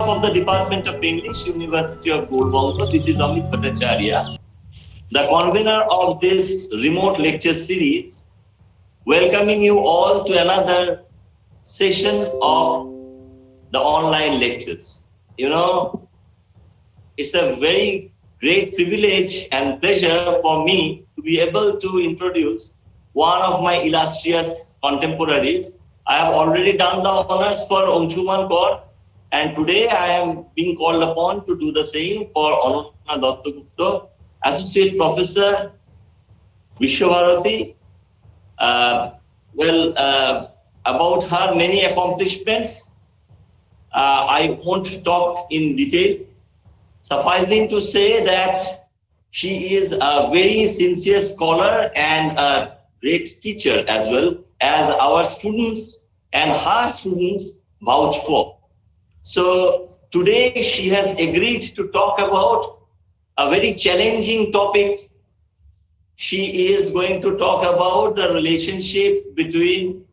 from the Department of English, University of Gour, Banga. This is Amit Bhattacharya, the convener of this remote lecture series, welcoming you all to another session of the online lectures. You know, it's a very great privilege and pleasure for me to be able to introduce one of my illustrious contemporaries. I have already done the honors for Anshuman Kaur, and today I am being called upon to do the same for Ananya Gupta, Associate Professor, Visva-Bharati. About her many accomplishments, I won't talk in detail. Sufficing to say that she is a very sincere scholar and a great teacher, as well as our students and her students vouch for. So today she has agreed to talk about a very challenging topic. She is going to talk about the relationship between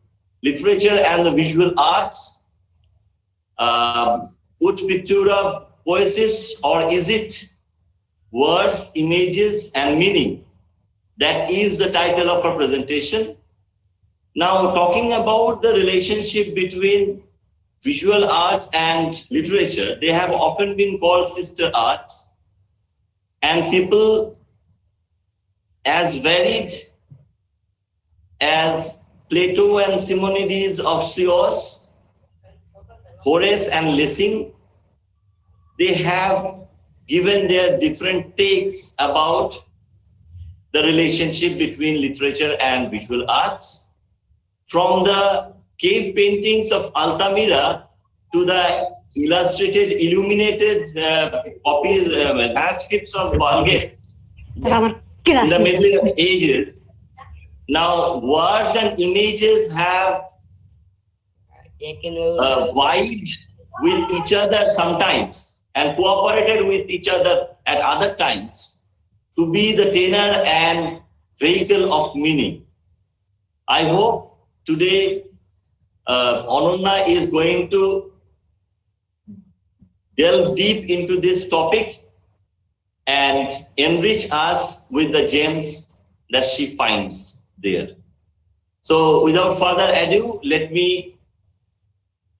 literature and the visual arts. Ut pictura poesis, or is it words, images, and meaning? That is the title of her presentation. Now, talking about the relationship between visual arts and literature, they have often been called sister arts, and people as varied as Plato and Simonides of Chios, Horace and Lessing, they have given their different takes about the relationship between literature and visual arts. From the cave paintings of Altamira to the illustrated, illuminated copies, manuscripts of Banga in the Middle Ages, now words and images have vied with each other sometimes and cooperated with each other at other times to be the tenor and vehicle of meaning. I hope today Ananya is going to delve deep into this topic and enrich us with the gems that she finds there. So without further ado, let me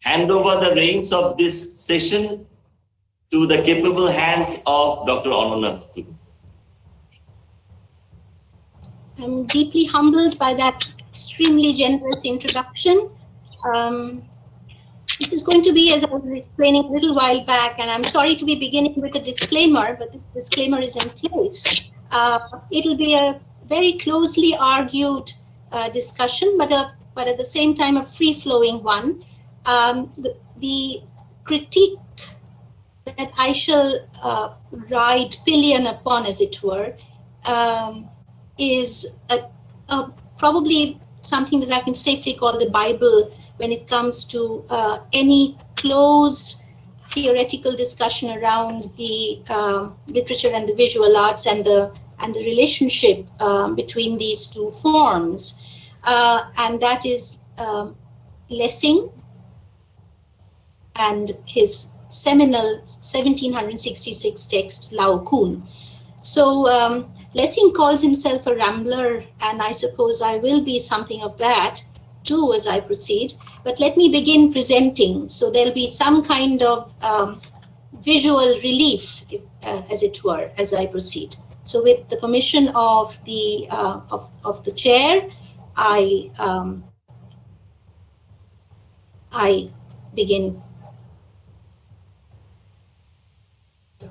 hand over the reins of this session to the capable hands of Dr. Ananya. I'm deeply humbled by that extremely generous introduction. This is going to be, as I was explaining a little while back, and I'm sorry to be beginning with a disclaimer, but the disclaimer is in place. It'll be a very closely argued discussion, but at the same time a free-flowing one. The critique that I shall ride pillion upon, as it were, is probably something that I can safely call the Bible when it comes to any closed theoretical discussion around the literature and the visual arts and the relationship between these two forms, and that is Lessing and his seminal 1766 text Laocoon. So Lessing calls himself a rambler, and I suppose I will be something of that too as I proceed. But let me begin presenting. So there'll be some kind of visual relief, as it were, as I proceed. So with the permission of the chair, I begin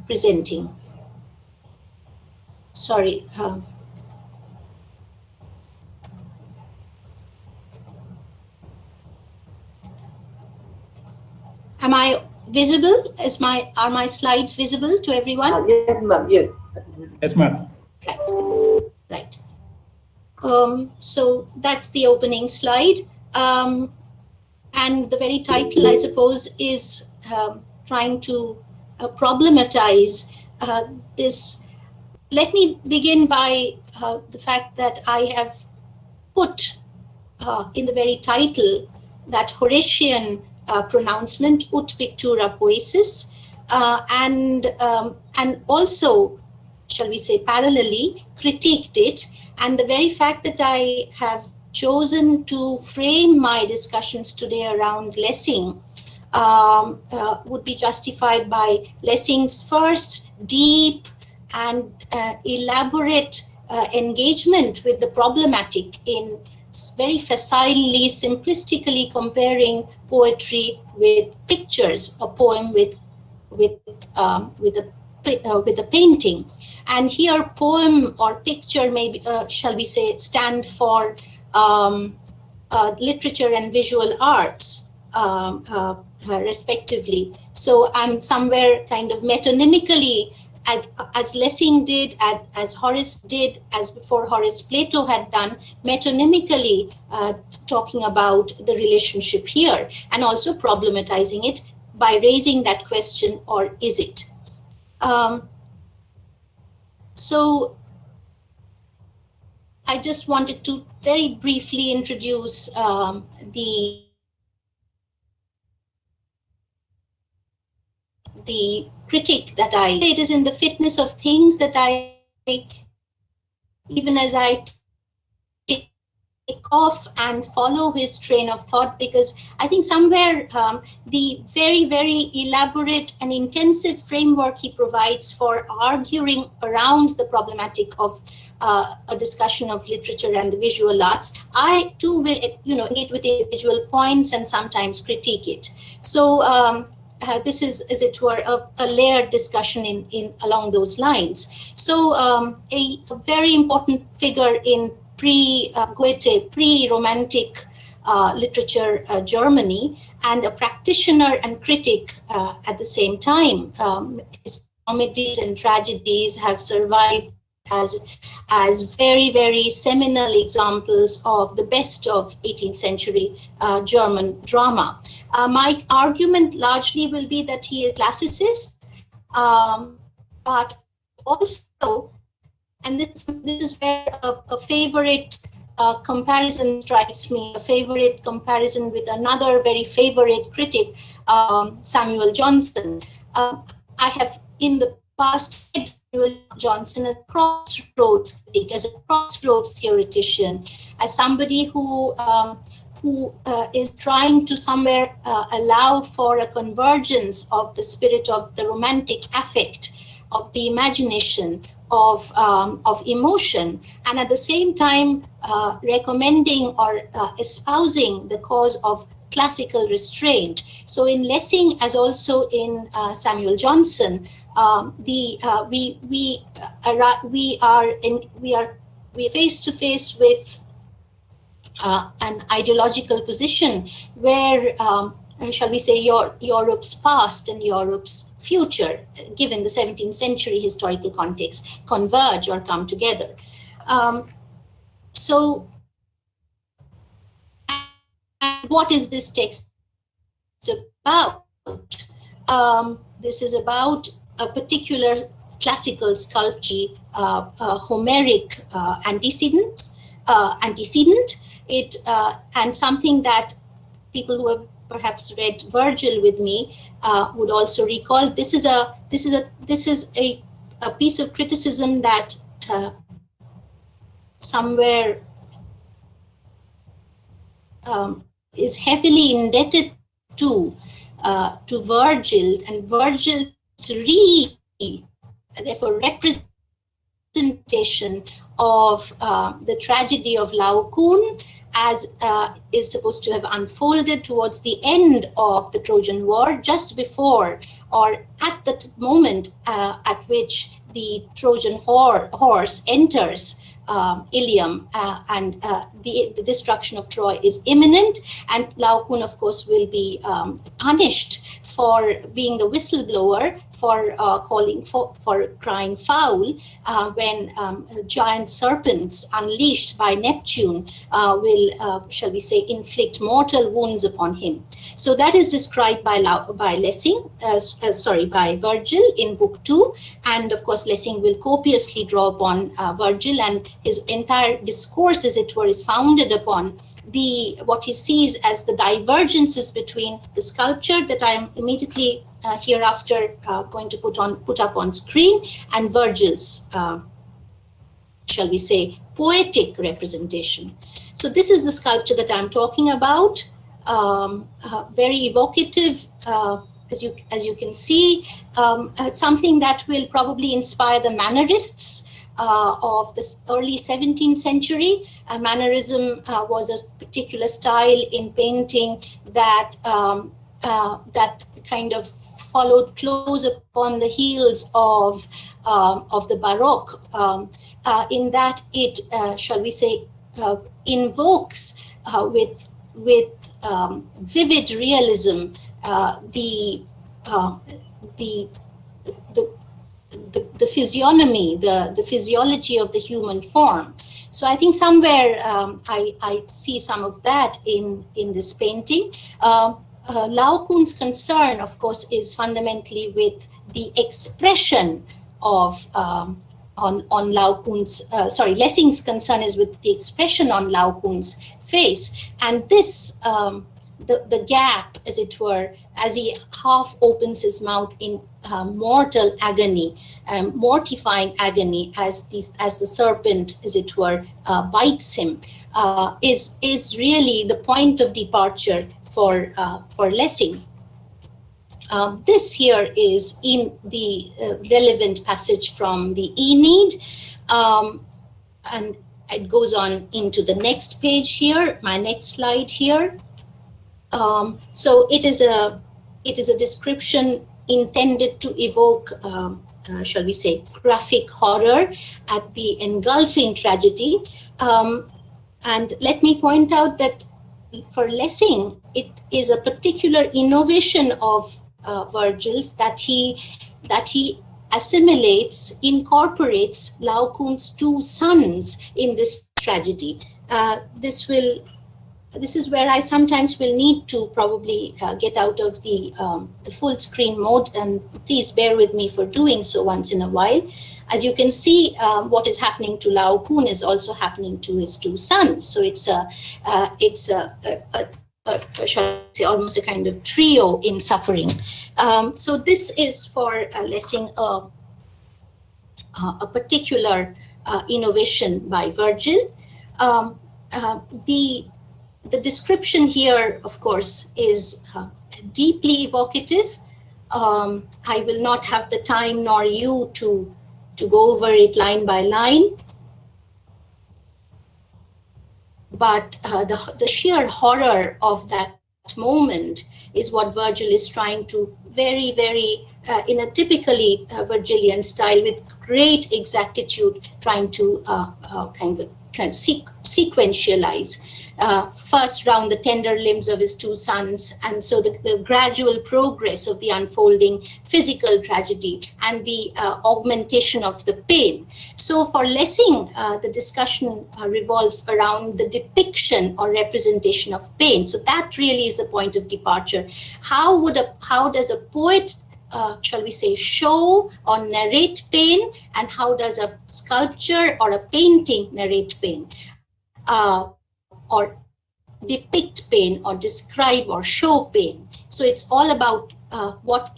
presenting. Sorry. Am I visible? Are my slides visible to everyone? Yes, ma'am. Yes. Yes, ma'am. Right. So that's the opening slide. And the very title, I suppose, is trying to problematize this. Let me begin by the fact that I have put in the very title that Horatian pronouncement ut pictura poesis, and also, shall we say, parallelly critiqued it. And the very fact that I have chosen to frame my discussions today around Lessing would be justified by Lessing's first deep and elaborate engagement with the problematic in very facilely, simplistically comparing poetry with pictures, a poem with a painting. And here, poem or picture may be, shall we say, stand for literature and visual arts, respectively. So I'm somewhere kind of metonymically, as Lessing did, as Horace did, as before Horace, Plato had done, metonymically talking about the relationship here, and also problematizing it by raising that question, or is it? So I just wanted to very briefly introduce the critique that it is in the fitness of things that even as I take off and follow his train of thought, because I think somewhere the very, very elaborate and intensive framework he provides for arguing around the problematic of a discussion of literature and the visual arts, I too will, engage with individual points and sometimes critique it. So this is, as it were, a layered discussion in along those lines. So a very important figure in pre-Goethe, pre-Romantic literature Germany, and a practitioner and critic at the same time. His comedies and tragedies have survived as very, very seminal examples of the best of 18th century German drama. My argument largely will be that he is classicist, but also, and this is where a favorite comparison strikes me, a favorite comparison with another very favorite critic, Samuel Johnson. I have in the past read Samuel Johnson as a crossroads critic, as a crossroads theoretician, as somebody who is trying to somewhere allow for a convergence of the spirit of the romantic affect, of the imagination, of emotion, and at the same time recommending or espousing the cause of classical restraint. So in Lessing, as also in Samuel Johnson, we are face to face with an ideological position where, shall we say, Europe's past and Europe's future, given the 17th century historical context, converge or come together. So, what is this text about? This is about a particular classical sculpture, Homeric antecedent. It and something that people who have perhaps read Virgil with me would also recall. This is a piece of criticism that somewhere is heavily indebted to Virgil, and Virgil's therefore representation of the tragedy of Laocoon, as is supposed to have unfolded towards the end of the Trojan War, just before or at the moment at which the Trojan horse enters Ilium, and the destruction of Troy is imminent, and Laocoon, of course, will be punished for being the whistleblower, for calling for crying foul, when giant serpents unleashed by Neptune will, shall we say, inflict mortal wounds upon him. So that is described by Lessing, by Virgil in Book 2, and of course Lessing will copiously draw upon Virgil, and his entire discourse, as it were, is founded upon what he sees as the divergences between the sculpture that I am immediately hereafter going to put up on screen, and Virgil's, shall we say, poetic representation. So this is the sculpture that I'm talking about, very evocative, as you can see, something that will probably inspire the mannerists of the early 17th century. Mannerism was a particular style in painting that that kind of followed close upon the heels of the Baroque, in that it, shall we say, invokes with vivid realism the physiognomy, the physiology of the human form. So I think somewhere I see some of that in this painting. Laocoon's concern, of course, is fundamentally with the expression of on Laocoon's, Lessing's concern is with the expression on Laocoon's face, and this the gap, as it were, as he half opens his mouth in mortal agony, mortifying agony, as the serpent, as it were, bites him, is really the point of departure for Lessing. This here is in the relevant passage from the Aeneid, and it goes on into the next page here, my next slide here. So it is a description intended to evoke, shall we say, graphic horror at the engulfing tragedy. And let me point out that for Lessing, it is a particular innovation of Virgil's that he assimilates, incorporates Laocoon's two sons in this tragedy. This is where I sometimes will need to probably get out of the full screen mode, and please bear with me for doing so once in a while. As you can see, what is happening to Laocoon is also happening to his two sons. So it's a shall I say, almost a kind of trio in suffering. So this is for Lessing a particular innovation by Virgil. The description here, of course, is deeply evocative. I will not have the time nor you to go over it line by line. But the sheer horror of that moment is what Virgil is trying to very, very, in a typically Virgilian style, with great exactitude, trying to kind of sequentialize. First round the tender limbs of his two sons, and so the gradual progress of the unfolding physical tragedy and the augmentation of the pain. So for Lessing, the discussion revolves around the depiction or representation of pain. So that really is the point of departure. How does a poet, shall we say, show or narrate pain, and how does a sculpture or a painting narrate pain? Or depict pain, or describe or show pain. So it's all about what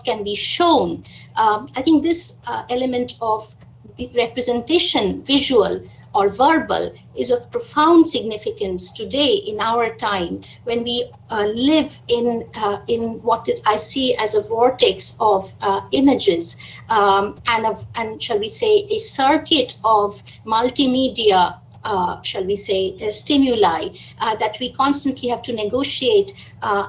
can be shown. I think this element of the representation, visual or verbal, is of profound significance today in our time, when we live in what I see as a vortex of images, and shall we say, a circuit of multimedia, shall we say, stimuli that we constantly have to negotiate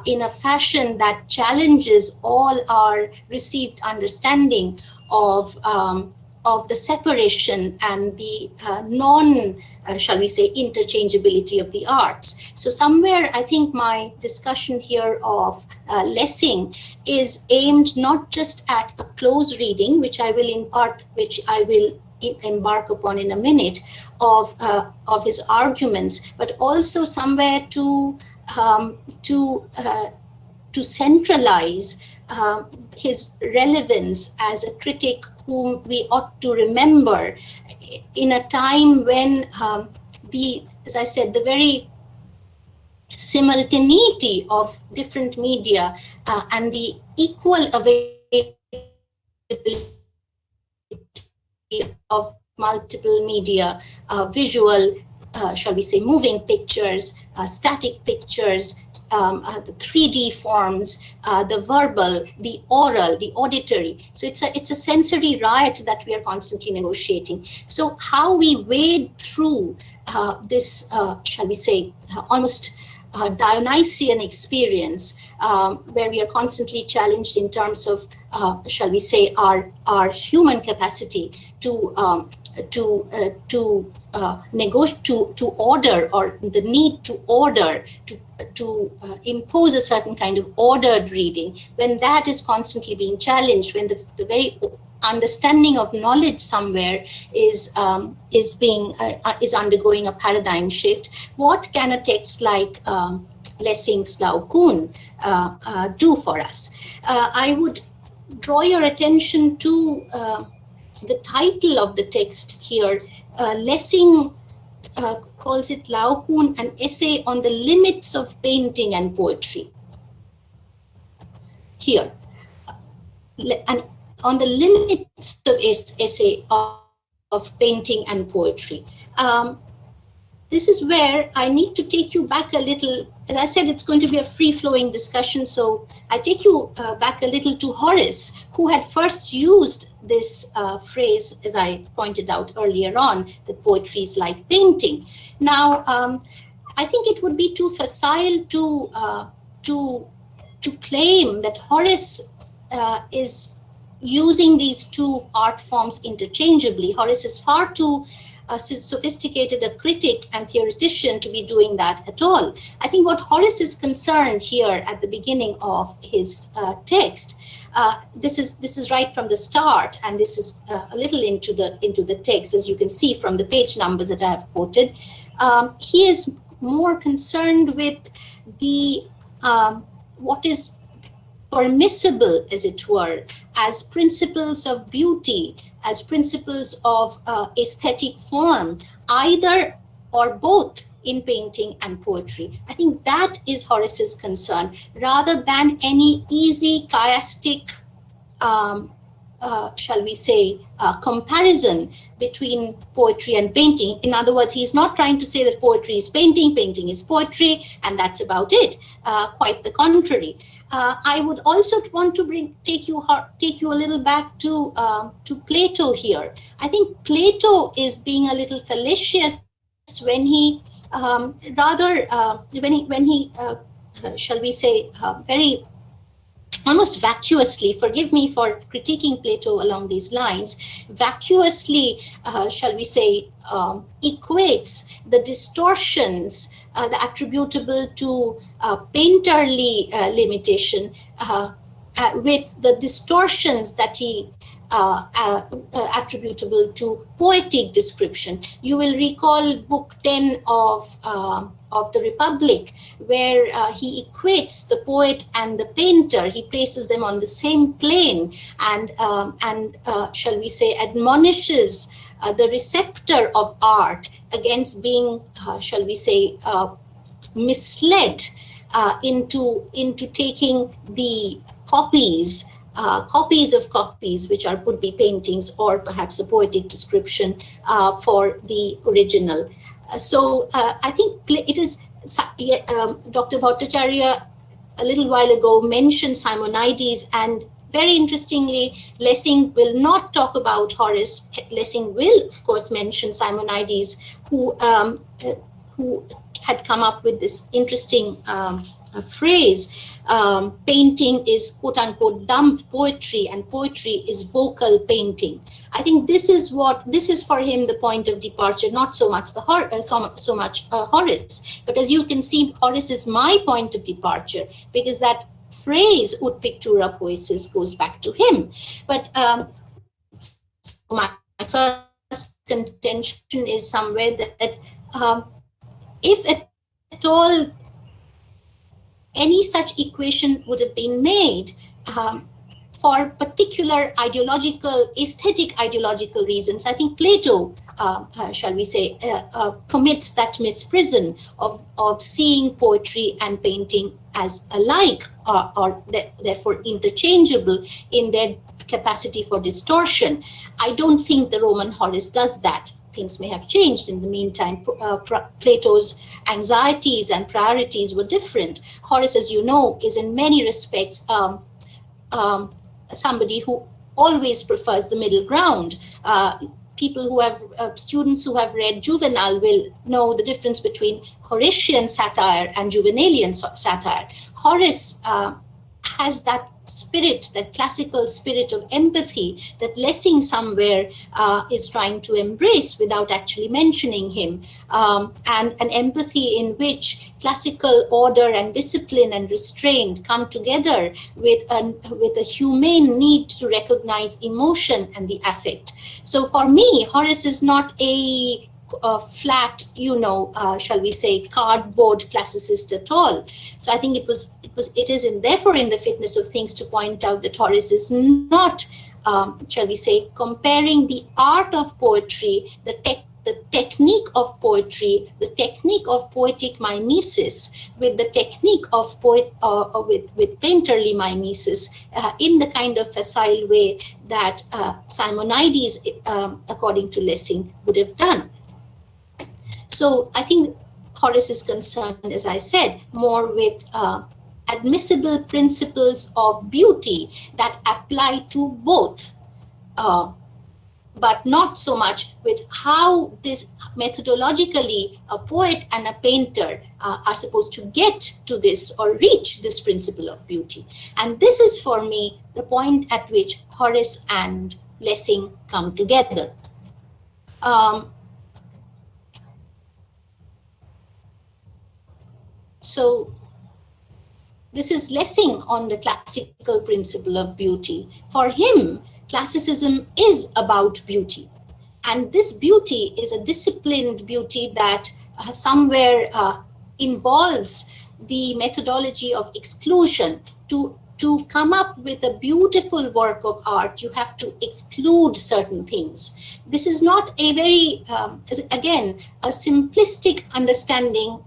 in a fashion that challenges all our received understanding of the separation and the shall we say, interchangeability of the arts. So somewhere I think my discussion here of Lessing is aimed not just at a close reading, which I will embark upon in a minute, of his arguments, but also somewhere to centralize his relevance as a critic whom we ought to remember in a time when as I said, the very simultaneity of different media and the equal availability of multiple media, visual, shall we say, moving pictures, static pictures, the 3D forms, the verbal, the oral, the auditory. So it's a sensory riot that we are constantly negotiating. So how we wade through this, shall we say, almost Dionysian experience, where we are constantly challenged in terms of, shall we say, our human capacity to negotiate, to order, or the need to order, to impose a certain kind of ordered reading. When that is constantly being challenged, when the very understanding of knowledge somewhere is undergoing a paradigm shift, what can a text like Lessing's Laocoon do for us? I would draw your attention to the title of the text here. Lessing calls it Laocoon, an essay on the limits of painting and poetry. Here, and on the limits of essay of painting and poetry. This is where I need to take you back a little. As I said, it's going to be a free-flowing discussion, so I take you back a little to Horace, who had first used this phrase, as I pointed out earlier on, that poetry is like painting. Now, I think it would be too facile to claim that Horace is using these two art forms interchangeably. Horace is far too sophisticated a critic and theoretician to be doing that at all. I think what Horace is concerned here at the beginning of his text, this is right from the start, and this is a little into the text, as you can see from the page numbers that I have quoted. He is more concerned with the what is permissible, as it were, as principles of beauty, as principles of aesthetic form, either or both in painting and poetry. I think that is Horace's concern, rather than any easy chiastic, shall we say, comparison between poetry and painting. In other words, he's not trying to say that poetry is painting, painting is poetry, and that's about it. Quite the contrary. I would also want to take you a little back to Plato here. I think Plato is being a little fallacious when he shall we say, very almost vacuously, forgive me for critiquing Plato along these lines, vacuously, shall we say, equates the distortions the attributable to painterly limitation with the distortions that he attributable to poetic description. You will recall Book 10 of the Republic, where he equates the poet and the painter. He places them on the same plane, and shall we say, admonishes the receptor of art against being, shall we say, misled into taking the copies of copies, which would be paintings or perhaps a poetic description for the original. So I think it is, Dr. Bhattacharya a little while ago mentioned Simonides, and very interestingly, Lessing will not talk about Horace. Lessing will, of course, mention Simonides, who had come up with this interesting phrase, painting is quote unquote dumb poetry and poetry is vocal painting. I think this is for him the point of departure, not so much Horace, but as you can see, Horace is my point of departure, because that phrase ut pictura poesis goes back to him. But so my first contention is somewhere that if at all any such equation would have been made, for for particular ideological, aesthetic ideological reasons. I think Plato, shall we say, commits that misprison of seeing poetry and painting as alike, or therefore interchangeable in their capacity for distortion. I don't think the Roman Horace does that. Things may have changed in the meantime. Plato's anxieties and priorities were different. Horace, as you know, is in many respects somebody who always prefers the middle ground. People who have, students who have read Juvenal will know the difference between Horatian satire and Juvenalian satire. Horace has that spirit, that classical spirit of empathy that Lessing somewhere is trying to embrace without actually mentioning him, and an empathy in which classical order and discipline and restraint come together with a humane need to recognize emotion and the affect. So for me, Horace is not a flat, shall we say, cardboard classicist at all. So I think it is therefore in the fitness of things to point out that Horace is not, shall we say, comparing the art of poetry, the technique of poetry, the technique of poetic mimesis with the technique of with painterly mimesis in the kind of facile way that Simonides, according to Lessing, would have done. So I think Horace is concerned, as I said, more with admissible principles of beauty that apply to both, but not so much with how this methodologically a poet and a painter are supposed to get to this or reach this principle of beauty. And this is for me the point at which Horace and Lessing come together. So this is Lessing on the classical principle of beauty. For him, classicism is about beauty. And this beauty is a disciplined beauty that somewhere involves the methodology of exclusion. To come up with a beautiful work of art, you have to exclude certain things. This is not a very, again, a simplistic understanding,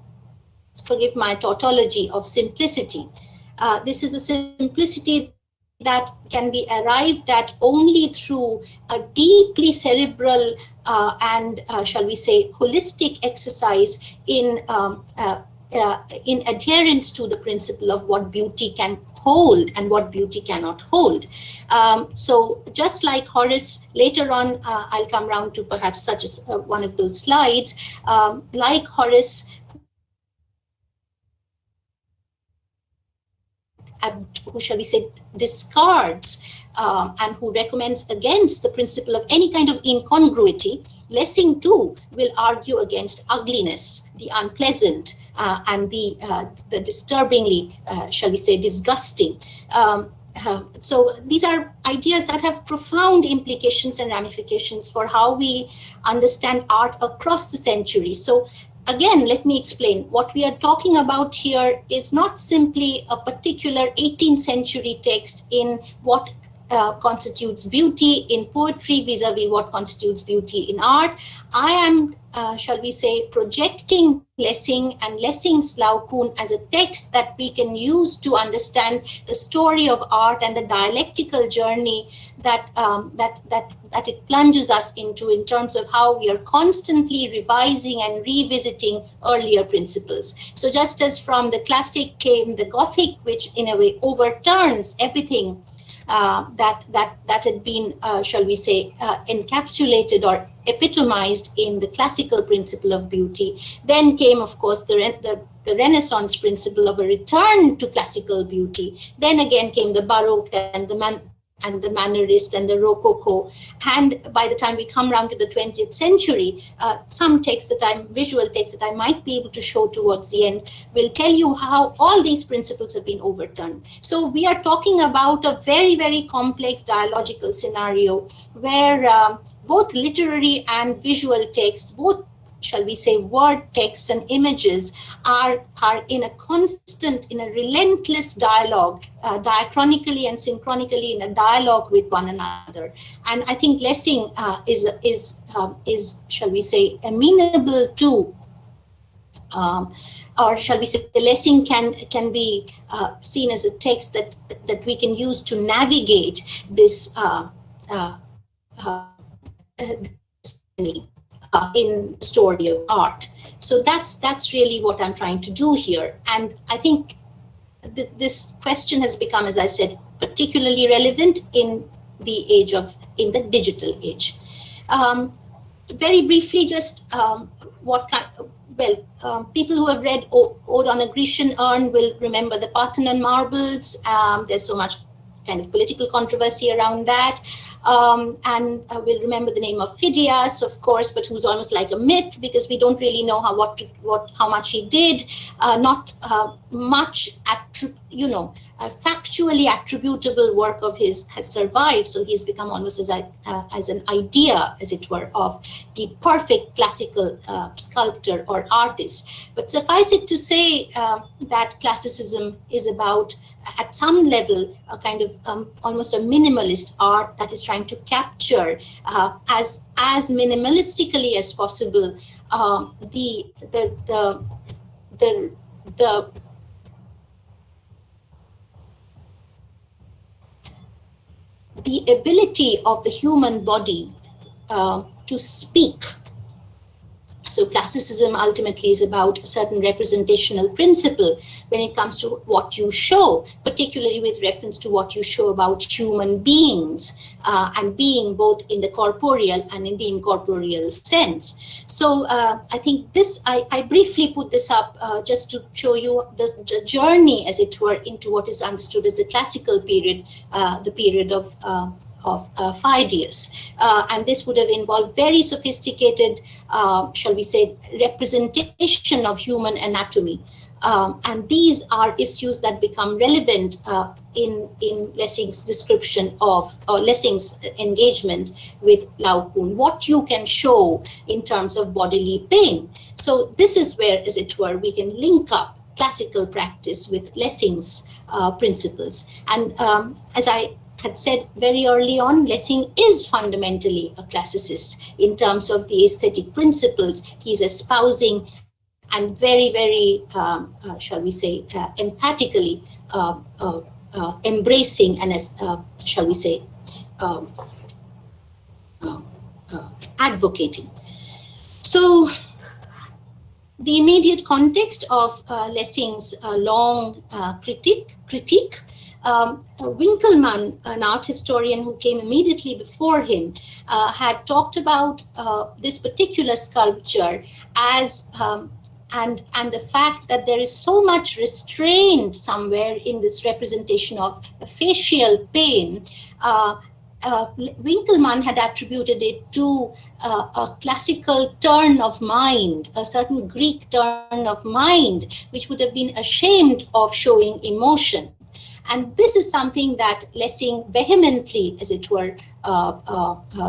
forgive my tautology, of simplicity. This is a simplicity that can be arrived at only through a deeply cerebral and, shall we say, holistic exercise in adherence to the principle of what beauty can hold and what beauty cannot hold. So just like Horace, later on, I'll come round to perhaps such as one of those slides, like Horace, who shall we say, discards and who recommends against the principle of any kind of incongruity, Lessing too will argue against ugliness, the unpleasant, and the disturbingly, shall we say, disgusting. So these are ideas that have profound implications and ramifications for how we understand art across the centuries. So again, let me explain. What we are talking about here is not simply a particular 18th century text in what constitutes beauty in poetry vis-a-vis what constitutes beauty in art. I am, shall we say, projecting Lessing and Lessing's Laocoon as a text that we can use to understand the story of art and the dialectical journey that it plunges us into in terms of how we are constantly revising and revisiting earlier principles. So just as from the classic came the Gothic, which in a way overturns everything that had been, shall we say, encapsulated or epitomized in the classical principle of beauty. Then came, of course, the Renaissance principle of a return to classical beauty. Then again came the Baroque and the Mannerist and the Rococo. And by the time we come around to the 20th century, some texts visual texts that I might be able to show towards the end will tell you how all these principles have been overturned. So we are talking about a very, very complex dialogical scenario where both literary and visual texts, both shall we say, word, texts, and images are in a constant, in a relentless dialogue, diachronically and synchronically in a dialogue with one another. And I think Lessing is, shall we say, amenable to, or shall we say, Lessing can be seen as a text that we can use to navigate this in the story of art. So that's really what I'm trying to do here. And I think this question has become, as I said, particularly relevant in the digital age. Very briefly, just people who have read Ode on a Grecian Urn will remember the Parthenon marbles. There's so much kind of political controversy around that. And we'll remember the name of Phidias, of course, but who's almost like a myth because we don't really know how much he did. Not much, factually attributable work of his has survived. So he's become almost as an idea, as it were, of the perfect classical sculptor or artist. But suffice it to say that classicism is about, at some level, a kind of almost a minimalist art that is trying to capture as minimalistically as possible the ability of the human body to speak. So classicism ultimately is about a certain representational principle when it comes to what you show, particularly with reference to what you show about human beings and being both in the corporeal and in the incorporeal sense. So I think I briefly put this up just to show you the journey, as it were, into what is understood as the classical period, the period of Phidias. And this would have involved very sophisticated, shall we say, representation of human anatomy. And these are issues that become relevant in Lessing's description of, or Lessing's engagement with Laocoon, what you can show in terms of bodily pain. So this is where, as it were, we can link up classical practice with Lessing's principles. And as I had said very early on, Lessing is fundamentally a classicist in terms of the aesthetic principles he's espousing and very, very, shall we say, emphatically embracing and, shall we say, advocating. So the immediate context of Lessing's long critique, Winkelmann, an art historian who came immediately before him, had talked about this particular sculpture as and the fact that there is so much restraint somewhere in this representation of facial pain. Winkelmann had attributed it to a classical turn of mind, a certain Greek turn of mind, which would have been ashamed of showing emotion. And this is something that Lessing vehemently, as it were,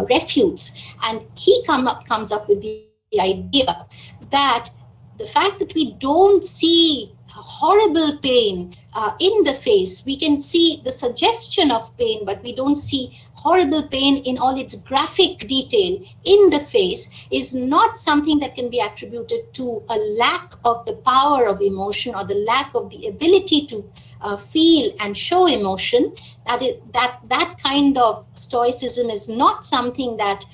refutes. And he comes up with the idea that the fact that we don't see horrible pain in the face, we can see the suggestion of pain, but we don't see horrible pain in all its graphic detail in the face, is not something that can be attributed to a lack of the power of emotion or the lack of the ability to feel and show emotion. That kind of stoicism is not something that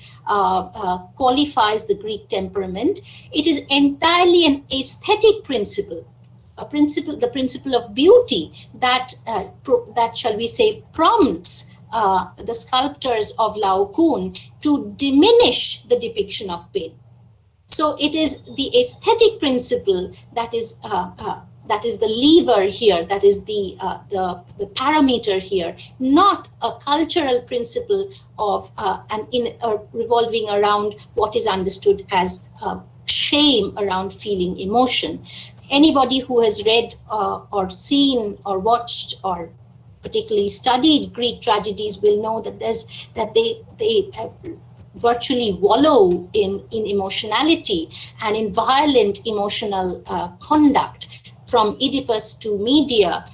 qualifies the Greek temperament. It is entirely an aesthetic principle, the principle of beauty that shall we say prompts the sculptors of Laocoon to diminish the depiction of pain. So it is the aesthetic principle that is the lever here, that is the parameter here, not a cultural principle of revolving around what is understood as shame around feeling emotion. Anybody who has read or seen or watched or particularly studied Greek tragedies will know that virtually wallow in emotionality and in violent emotional conduct, from Oedipus to Medea.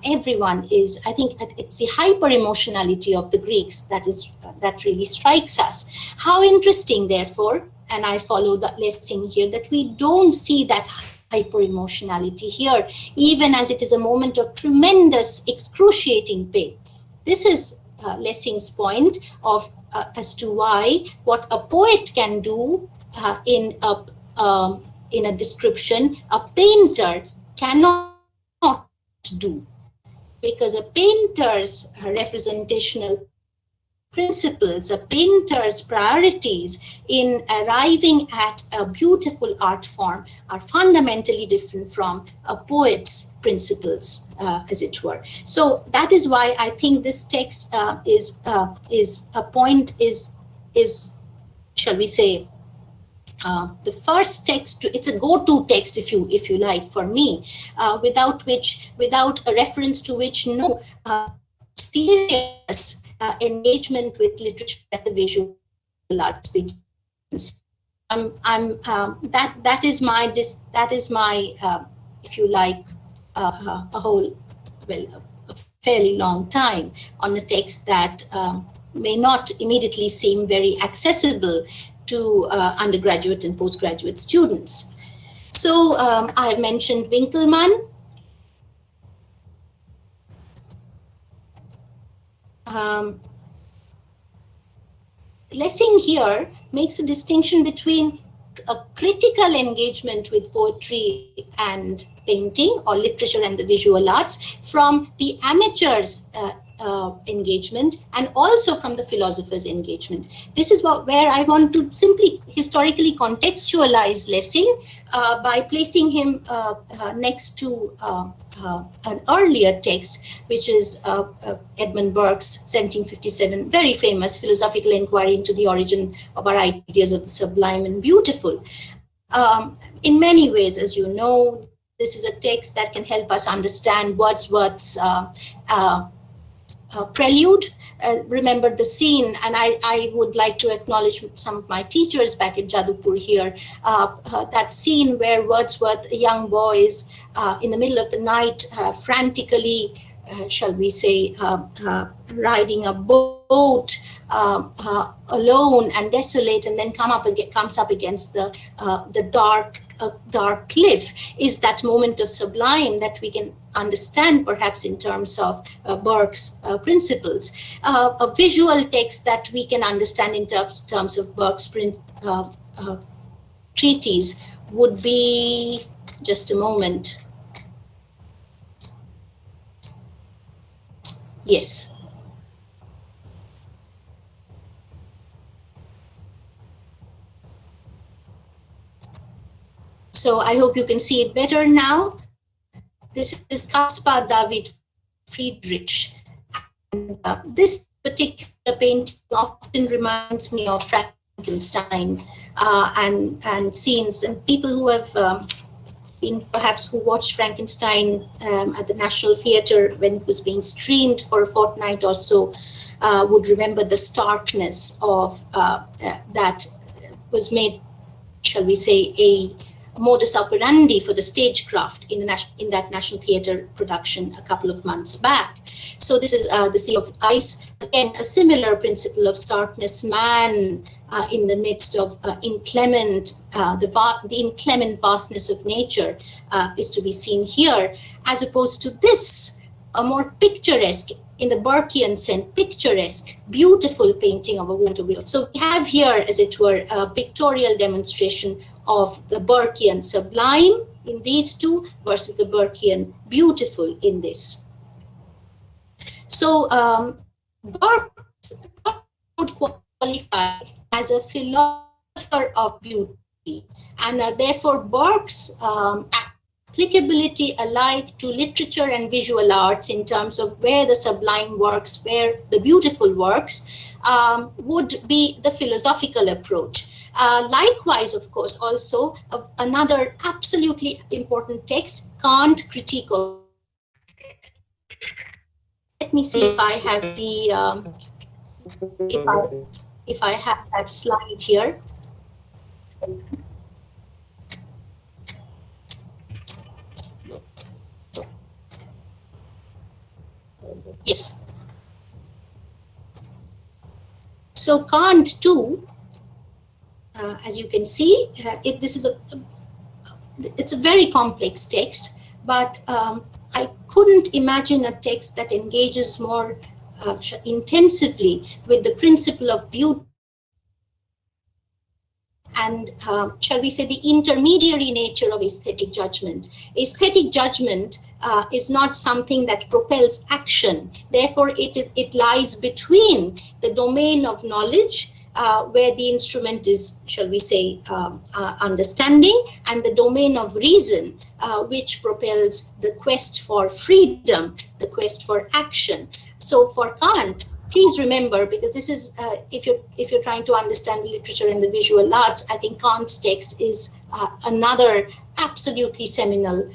Everyone is, I think, it's the hyper emotionality of the Greeks that really strikes us. How interesting, therefore, and I follow that Lessing here, that we don't see that hyper emotionality here, even as it is a moment of tremendous, excruciating pain. This is Lessing's point of as to why what a poet can do in a description, a painter cannot do, because a painter's representational principles, a painter's priorities in arriving at a beautiful art form are fundamentally different from a poet's principles, as it were. So that is why I think this text is a point is shall we say the first text it's a go-to text, if you like, for me, without a reference to which no serious engagement with literature and the visual arts begins. That is my if you like a whole, well, a fairly long time on a text that may not immediately seem very accessible to undergraduate and postgraduate students. So I mentioned Winkelmann. Um, Lessing here makes a distinction between a critical engagement with poetry and painting, or literature and the visual arts, from the amateurs' engagement, and also from the philosophers' engagement. This is where I want to simply historically contextualize Lessing by placing him next to an earlier text, which is Edmund Burke's 1757, very famous philosophical inquiry into the origin of our ideas of the sublime and beautiful. In many ways, as you know, this is a text that can help us understand Wordsworth's prelude. Remember the scene, and I would like to acknowledge some of my teachers back at Jadupur here, that scene where Wordsworth, a young boy, is in the middle of the night, frantically, shall we say, riding a boat alone and desolate, and then comes up against the dark cliff. Is that moment of sublime that we can understand perhaps in terms of Burke's principles. A visual text that we can understand in terms of Burke's treatise would be, just a moment. Yes. So I hope you can see it better now. This is Caspar David Friedrich. And this particular painting often reminds me of Frankenstein and scenes, and people who have who watched Frankenstein at the National Theatre when it was being streamed for a fortnight or so would remember the starkness of that was made, shall we say, a modus operandi for the stagecraft in that National Theatre production a couple of months back. So this is the Sea of Ice. Again, a similar principle of starkness, man in the midst of the inclement vastness of nature is to be seen here, as opposed to this, a more picturesque, in the Burkean sense, picturesque, beautiful painting of a woman. So we have here, as it were, a pictorial demonstration of the Burkean sublime in these two versus the Burkean beautiful in this. So Burke would qualify as a philosopher of beauty, and therefore Burke's applicability alike to literature and visual arts in terms of where the sublime works, where the beautiful works, would be the philosophical approach. Likewise, of course, also another absolutely important text, Kant, Critique of Let me see if I have the if I have that slide here. Yes. So Kant too, as you can see, it's a very complex text, but I couldn't imagine a text that engages more intensively with the principle of beauty and shall we say the intermediary nature of aesthetic judgment. Aesthetic judgment is not something that propels action. Therefore, it lies between the domain of knowledge, where the instrument is, shall we say, understanding, and the domain of reason, which propels the quest for freedom, the quest for action. So for Kant, please remember, because this is, if you're trying to understand the literature and the visual arts, I think Kant's text is another absolutely seminal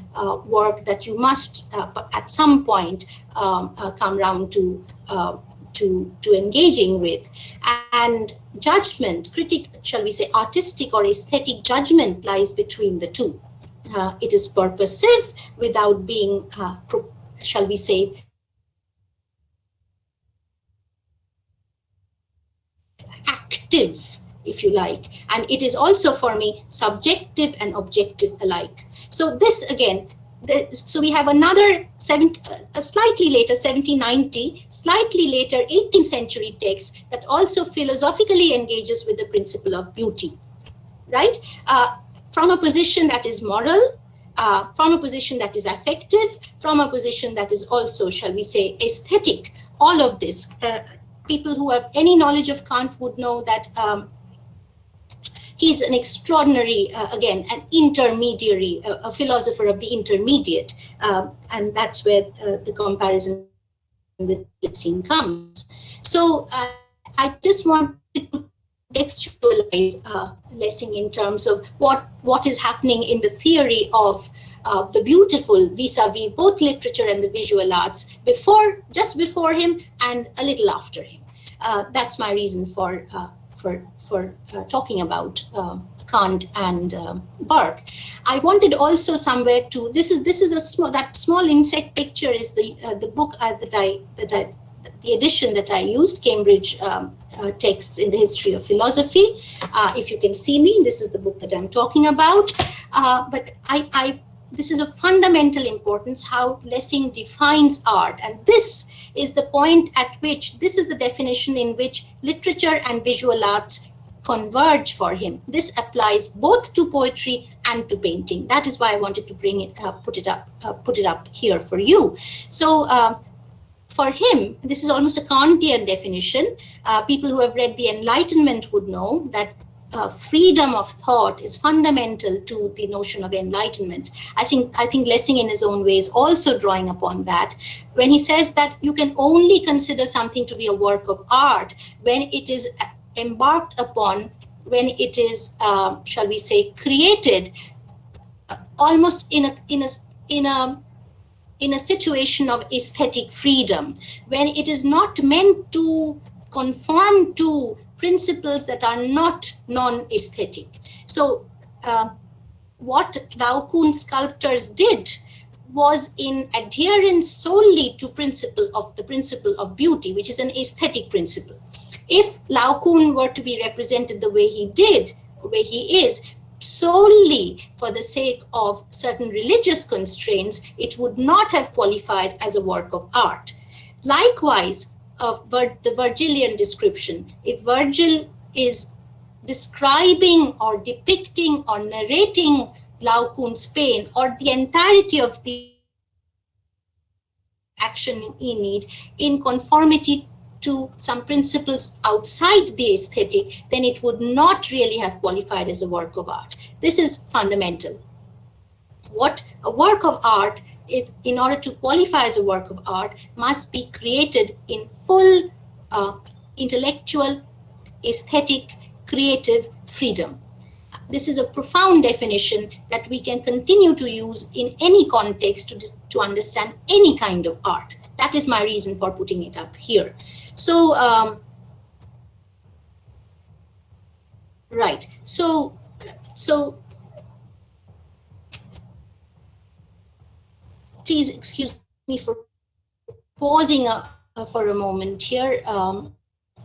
work that you must, at some point, come round to engaging with. And judgment, shall we say, artistic or aesthetic judgment lies between the two. It is purposive without being, shall we say, active, if you like, and it is also for me subjective and objective alike. So this again, so we have another slightly later 1790, slightly later 18th century text that also philosophically engages with the principle of beauty, right? From a position that is moral, from a position that is affective, from a position that is also, shall we say, aesthetic. All of this, people who have any knowledge of Kant would know that he's an extraordinary, again, an intermediary, a philosopher of the intermediate, and that's where the comparison with Lessing comes. So I just wanted to contextualize Lessing in terms of what is happening in the theory of the beautiful vis-a-vis both literature and the visual arts just before him and a little after him. That's my reason for talking about Kant and Burke. I wanted also somewhere to, this is a small insect picture is the book the edition that I used, Cambridge Texts in the History of Philosophy. If you can see me, this is the book that I'm talking about. But this is of fundamental importance, how Lessing defines art. And this is the point at which, this is the definition in which literature and visual arts converge for him. This applies both to poetry and to painting. That is why I wanted to bring it, put it up here for you. So for him, this is almost a Kantian definition. People who have read the Enlightenment would know that freedom of thought is fundamental to the notion of enlightenment. I think Lessing in his own way is also drawing upon that when he says that you can only consider something to be a work of art when it is embarked upon, when it is, shall we say, created almost in a situation of aesthetic freedom, when it is not meant to conform to principles that are not non-aesthetic. So what Laocoon sculptors did was in adherence solely to the principle of beauty, which is an aesthetic principle. If Laocoon were to be represented the way he did, the way he is, solely for the sake of certain religious constraints, it would not have qualified as a work of art. Likewise, the Virgilian description, if Virgil is describing or depicting or narrating Laocoon's pain or the entirety of the action in Aeneid in conformity to some principles outside the aesthetic, then it would not really have qualified as a work of art. This is fundamental. What a work of art is, in order to qualify as a work of art, must be created in full intellectual, aesthetic, creative freedom. This is a profound definition that we can continue to use in any context to understand any kind of art. That is my reason for putting it up here. So Right. So please excuse me for pausing for a moment here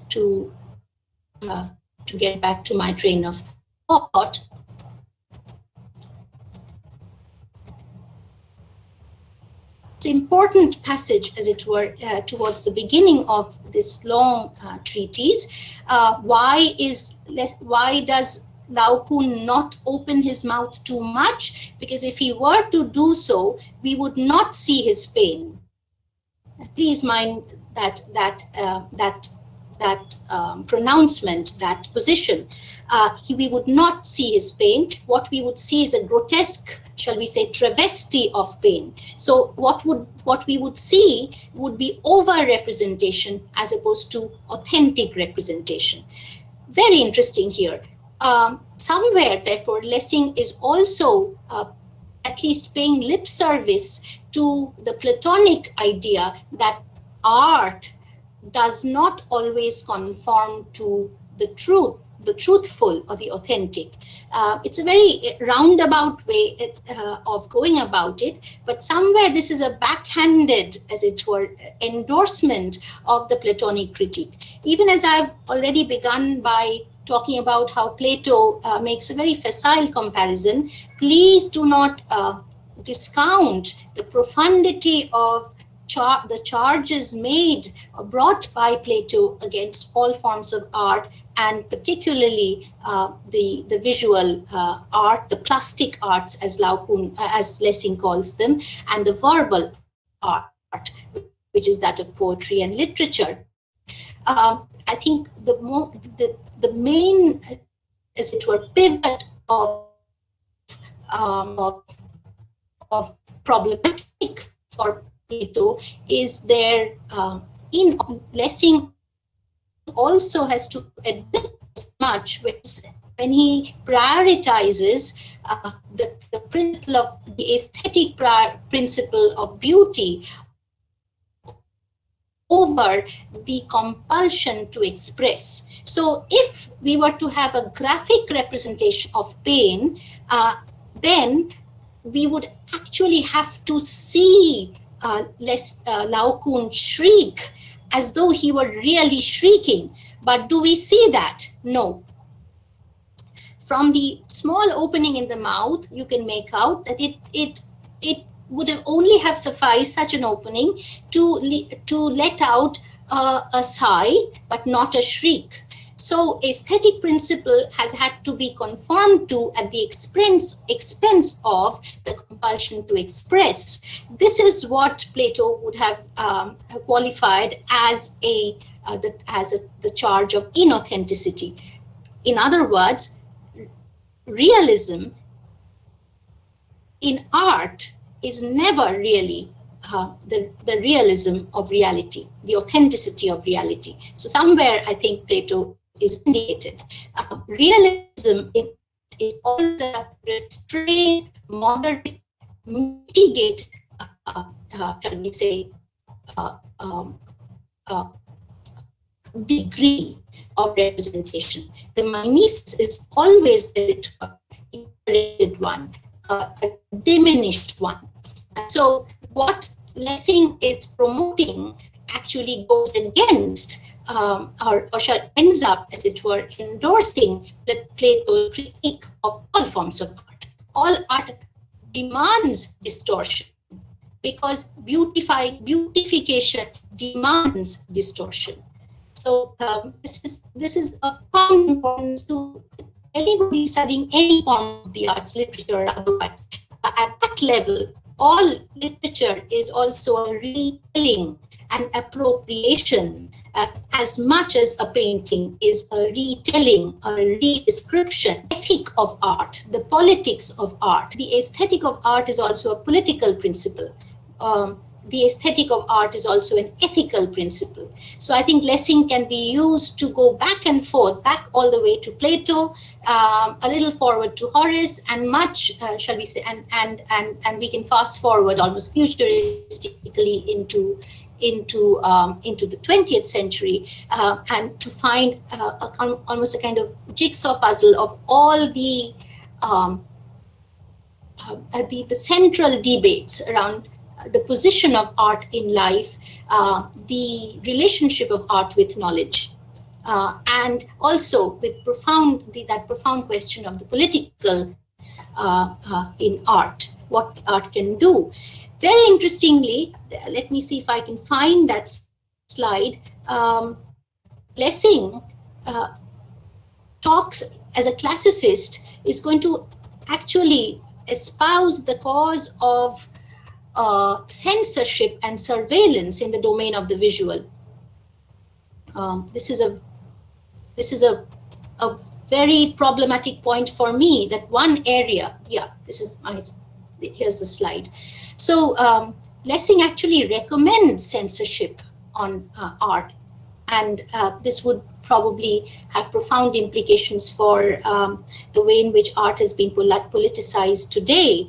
to get back to my train of thought. It's important passage, as it were, towards the beginning of this long treatise. Why does Lao Kun not open his mouth too much? Because if he were to do so, we would not see his pain. Please mind that pronouncement, that position. We would not see his pain. What we would see is a grotesque, shall we say, travesty of pain. So what we would see would be over-representation as opposed to authentic representation. Very interesting here. Somewhere, therefore, Lessing is also at least paying lip service to the Platonic idea that art does not always conform to the truth, the truthful or the authentic. It's a very roundabout way of going about it, but somewhere this is a backhanded, as it were, endorsement of the Platonic critique. Even as I've already begun by talking about how Plato makes a very facile comparison, please do not discount the profundity of the charges made or brought by Plato against all forms of art, and particularly the visual art, the plastic arts, as Lessing calls them, and the verbal art, which is that of poetry and literature. I think the main, as it were, pivot of problematic for Plato is their Lessing also has to admit much when he prioritizes the principle of the aesthetic principle of beauty over the compulsion to express. So if we were to have a graphic representation of pain, then we would actually have to see Lao Kun shriek as though he were really shrieking. But do we see that? No. From the small opening in the mouth, you can make out that it would have only have sufficed, such an opening, to let out a sigh, but not a shriek. So aesthetic principle has had to be conformed to at the expense of the compulsion to express. This is what Plato would have qualified as the charge of inauthenticity. In other words, realism in art is never really the realism of reality, the authenticity of reality. So somewhere I think Plato is indicated. Realism is all the restraint, moderate, mitigate, shall we say, degree of representation. The mimesis is always a integrated one, a diminished one. So what Lessing is promoting actually goes against or ends up, as it were, endorsing the Plato's critique of all forms of art. All art demands distortion because beautification demands distortion. So this is of common importance to anybody studying any form of the arts, literature or otherwise. At that level, all literature is also a retelling and appropriation as much as a painting is a retelling, a re-description. Ethic of art, the politics of art. The aesthetic of art is also a political principle. The aesthetic of art is also an ethical principle. So I think Lessing can be used to go back and forth, back all the way to Plato, a little forward to Horace, and much, shall we say, and we can fast forward almost futuristically into into the 20th century, and to find almost a kind of jigsaw puzzle of all the central debates around the position of art in life, the relationship of art with knowledge, and also with that profound question of the political in art, what art can do. Very interestingly, let me see if I can find that slide. Lessing talks as a classicist is going to actually espouse the cause of censorship and surveillance in the domain of the visual. This is a very problematic point for me, that one area, here's the slide. So Lessing actually recommends censorship on art, and this would probably have profound implications for the way in which art has been politicized today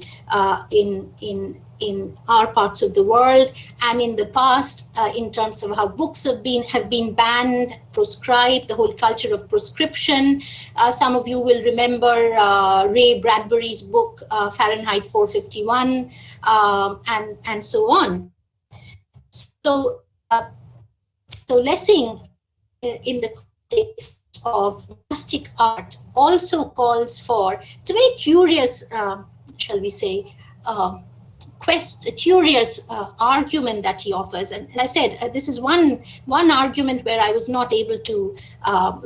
in our parts of the world, and in the past, in terms of how books have been banned, proscribed, the whole culture of proscription. Some of you will remember Ray Bradbury's book Fahrenheit 451, and so on. So Lessing, in the context of plastic art, also calls for, it's a very curious, shall we say, a curious argument that he offers. And as I said, this is one argument where I was not able to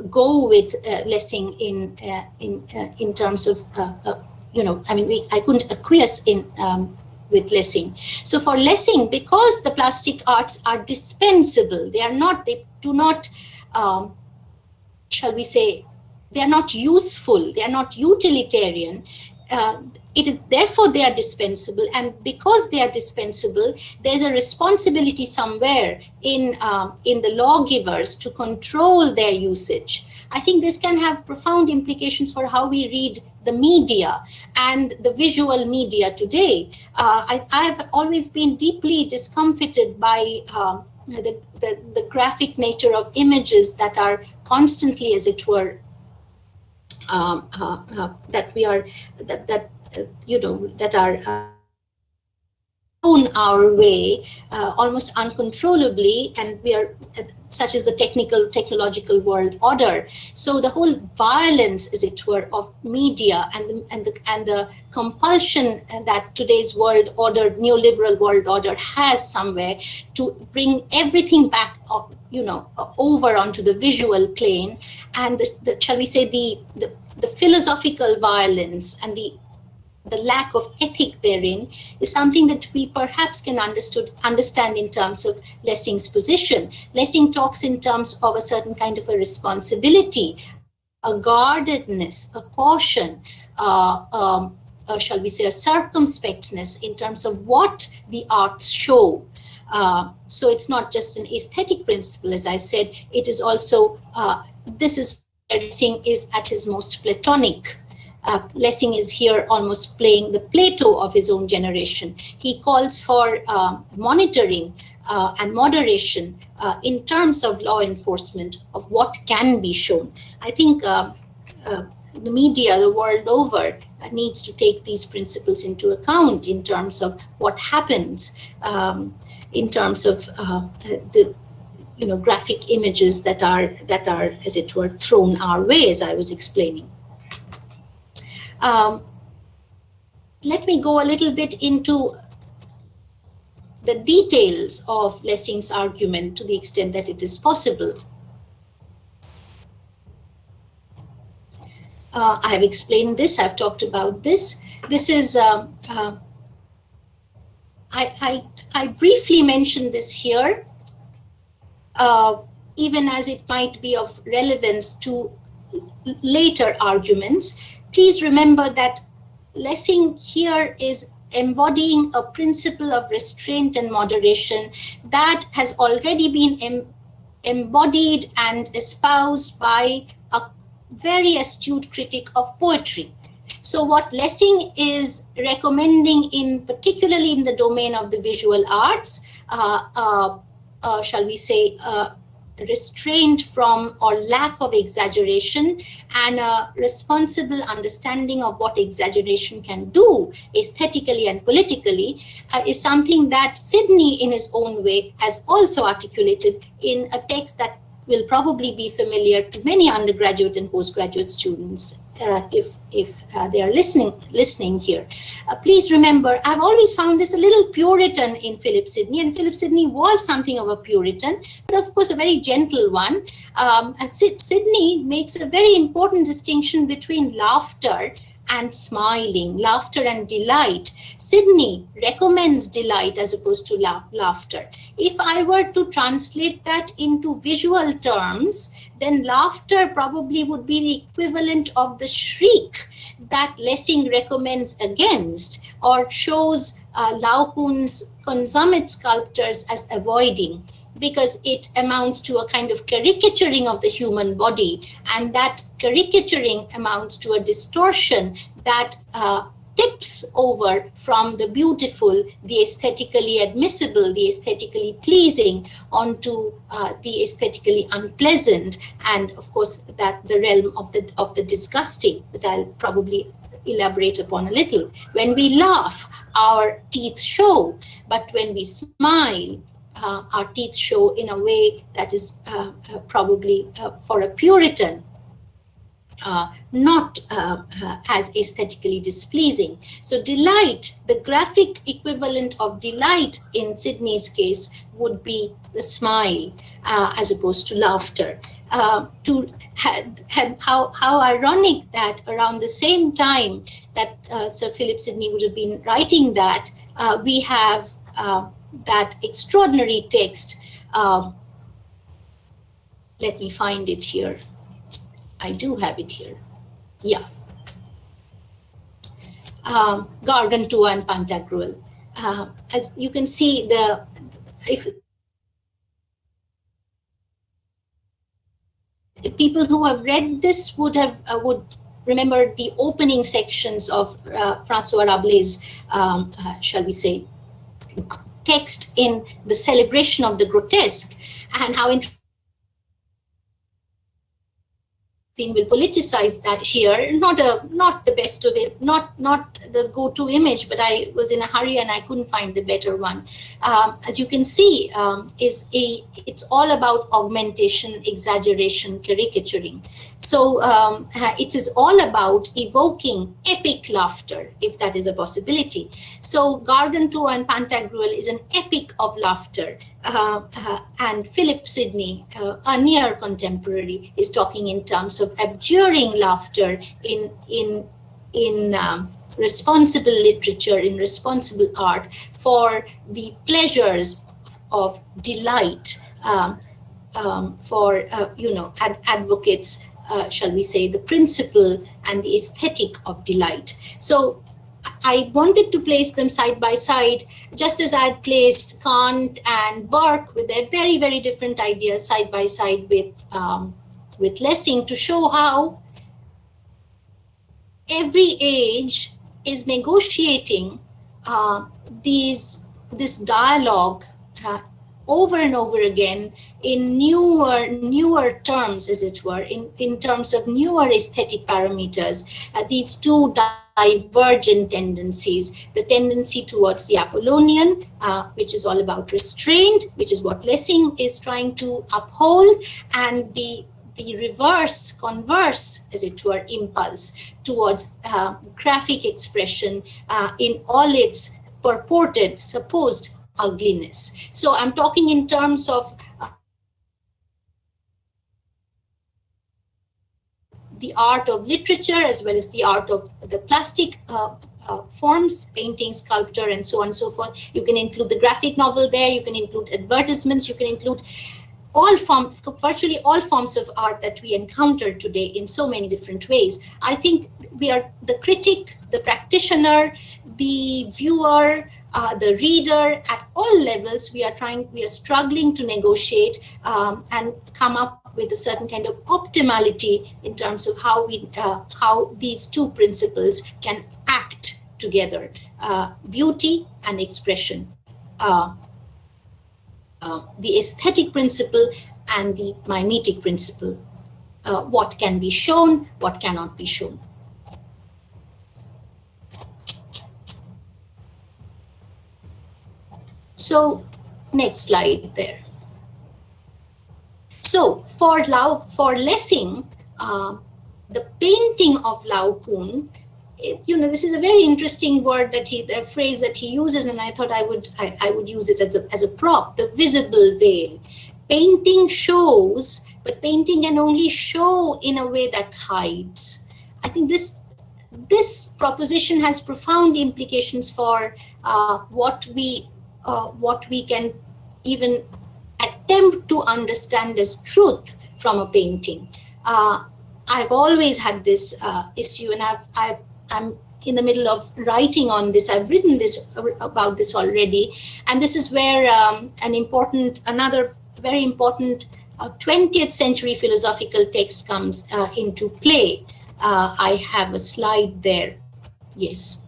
go with Lessing in terms of, I couldn't acquiesce in with Lessing. So for Lessing, because the plastic arts are dispensable, they do not, shall we say, they are not useful, they are not utilitarian. Therefore they are dispensable, and because they are dispensable, there's a responsibility somewhere in the lawgivers to control their usage. I think this can have profound implications for how we read the media and the visual media today. I've always been deeply discomfited by the graphic nature of images that are constantly, as it were, that are thrown our way almost uncontrollably, and we are such as the technological world order. So the whole violence, as it were, of media and the compulsion that today's world order, neoliberal world order, has somewhere to bring everything back, over onto the visual plane, and shall we say the philosophical violence and the lack of ethic therein is something that we perhaps can understand in terms of Lessing's position. Lessing talks in terms of a certain kind of a responsibility, a guardedness, a caution, shall we say, a circumspectness in terms of what the arts show. So it's not just an aesthetic principle, as I said, it is also, this is where Lessing is at his most Platonic. Lessing is here almost playing the Plato of his own generation. He calls for monitoring and moderation in terms of law enforcement of what can be shown. I think the media the world over needs to take these principles into account in terms of what happens, in terms of the graphic images that are, as it were, thrown our way, as I was explaining. Let me go a little bit into the details of Lessing's argument to the extent that it is possible. I have explained this, I've talked about this. This is, I briefly mentioned this here, even as it might be of relevance to later arguments. Please remember that Lessing here is embodying a principle of restraint and moderation that has already been embodied and espoused by a very astute critic of poetry. So what Lessing is recommending, particularly in the domain of the visual arts, shall we say, restraint from or lack of exaggeration, and a responsible understanding of what exaggeration can do aesthetically and politically, is something that Sidney in his own way has also articulated in a text that will probably be familiar to many undergraduate and postgraduate students, if they are listening here. Please remember, I've always found this a little Puritan in Philip Sidney, and Philip Sidney was something of a Puritan, but of course a very gentle one. And Sidney makes a very important distinction between laughter and smiling, laughter and delight. Sidney recommends delight as opposed to laughter. If I were to translate that into visual terms, then laughter probably would be the equivalent of the shriek that Lessing recommends against, or shows Laocoon's consummate sculptors as avoiding, because it amounts to a kind of caricaturing of the human body, and that caricaturing amounts to a distortion that tips over from the beautiful, the aesthetically admissible, the aesthetically pleasing, onto the aesthetically unpleasant, and of course that the realm of the disgusting, that I'll probably elaborate upon a little. When we laugh, our teeth show, but when we smile, our teeth show in a way that is probably for a Puritan not as aesthetically displeasing. So delight, the graphic equivalent of delight in Sidney's case would be the smile as opposed to laughter. How ironic that around the same time that Sir Philip Sidney would have been writing that, we have that extraordinary text. Let me find it here. I do have it here. Yeah. Gargantua and Pantagral. As you can see, if people who have read this would remember the opening sections of François Rabelais', shall we say, text in the celebration of the grotesque, and how will politicize that here. Not the best of it, not the go-to image, but I was in a hurry and I couldn't find the better one. As you can see, it's all about augmentation, exaggeration, caricaturing. So it is all about evoking epic laughter, if that is a possibility. So Gargantua and Pantagruel is an epic of laughter. And Philip Sidney, a near contemporary, is talking in terms of abjuring laughter in responsible literature, in responsible art, for the pleasures of delight, for advocates, shall we say, the principle and the aesthetic of delight. So I wanted to place them side by side, just as I had placed Kant and Burke with their very, very different ideas side by side with Lessing, to show how every age is negotiating this dialogue over and over again in newer terms, as it were, in terms of newer aesthetic parameters. These two divergent tendencies, the tendency towards the Apollonian, which is all about restraint, which is what Lessing is trying to uphold, and the converse, as it were, impulse towards graphic expression in all its purported, supposed ugliness. So I'm talking in terms of the art of literature, as well as the art of the plastic forms, painting, sculpture, and so on and so forth. You can include the graphic novel there, you can include advertisements, you can include virtually all forms of art that we encounter today in so many different ways. I think we are the critic, the practitioner, the viewer, the reader, at all levels, we are struggling to negotiate and come up with a certain kind of optimality in terms of how these two principles can act together, beauty and expression. the aesthetic principle and the mimetic principle. What can be shown, what cannot be shown. So next slide there. So for Lessing, the painting of Laocoon, this is a very interesting word the phrase that he uses, and I thought I would use it as a prop. The visible veil. Painting shows, but painting can only show in a way that hides. I think this proposition has profound implications for what we can even attempt to understand as truth from a painting. I've always had this issue, and I'm in the middle of writing on this. I've written about this already, and this is where another very important 20th century philosophical text comes into play. I have a slide there. Yes.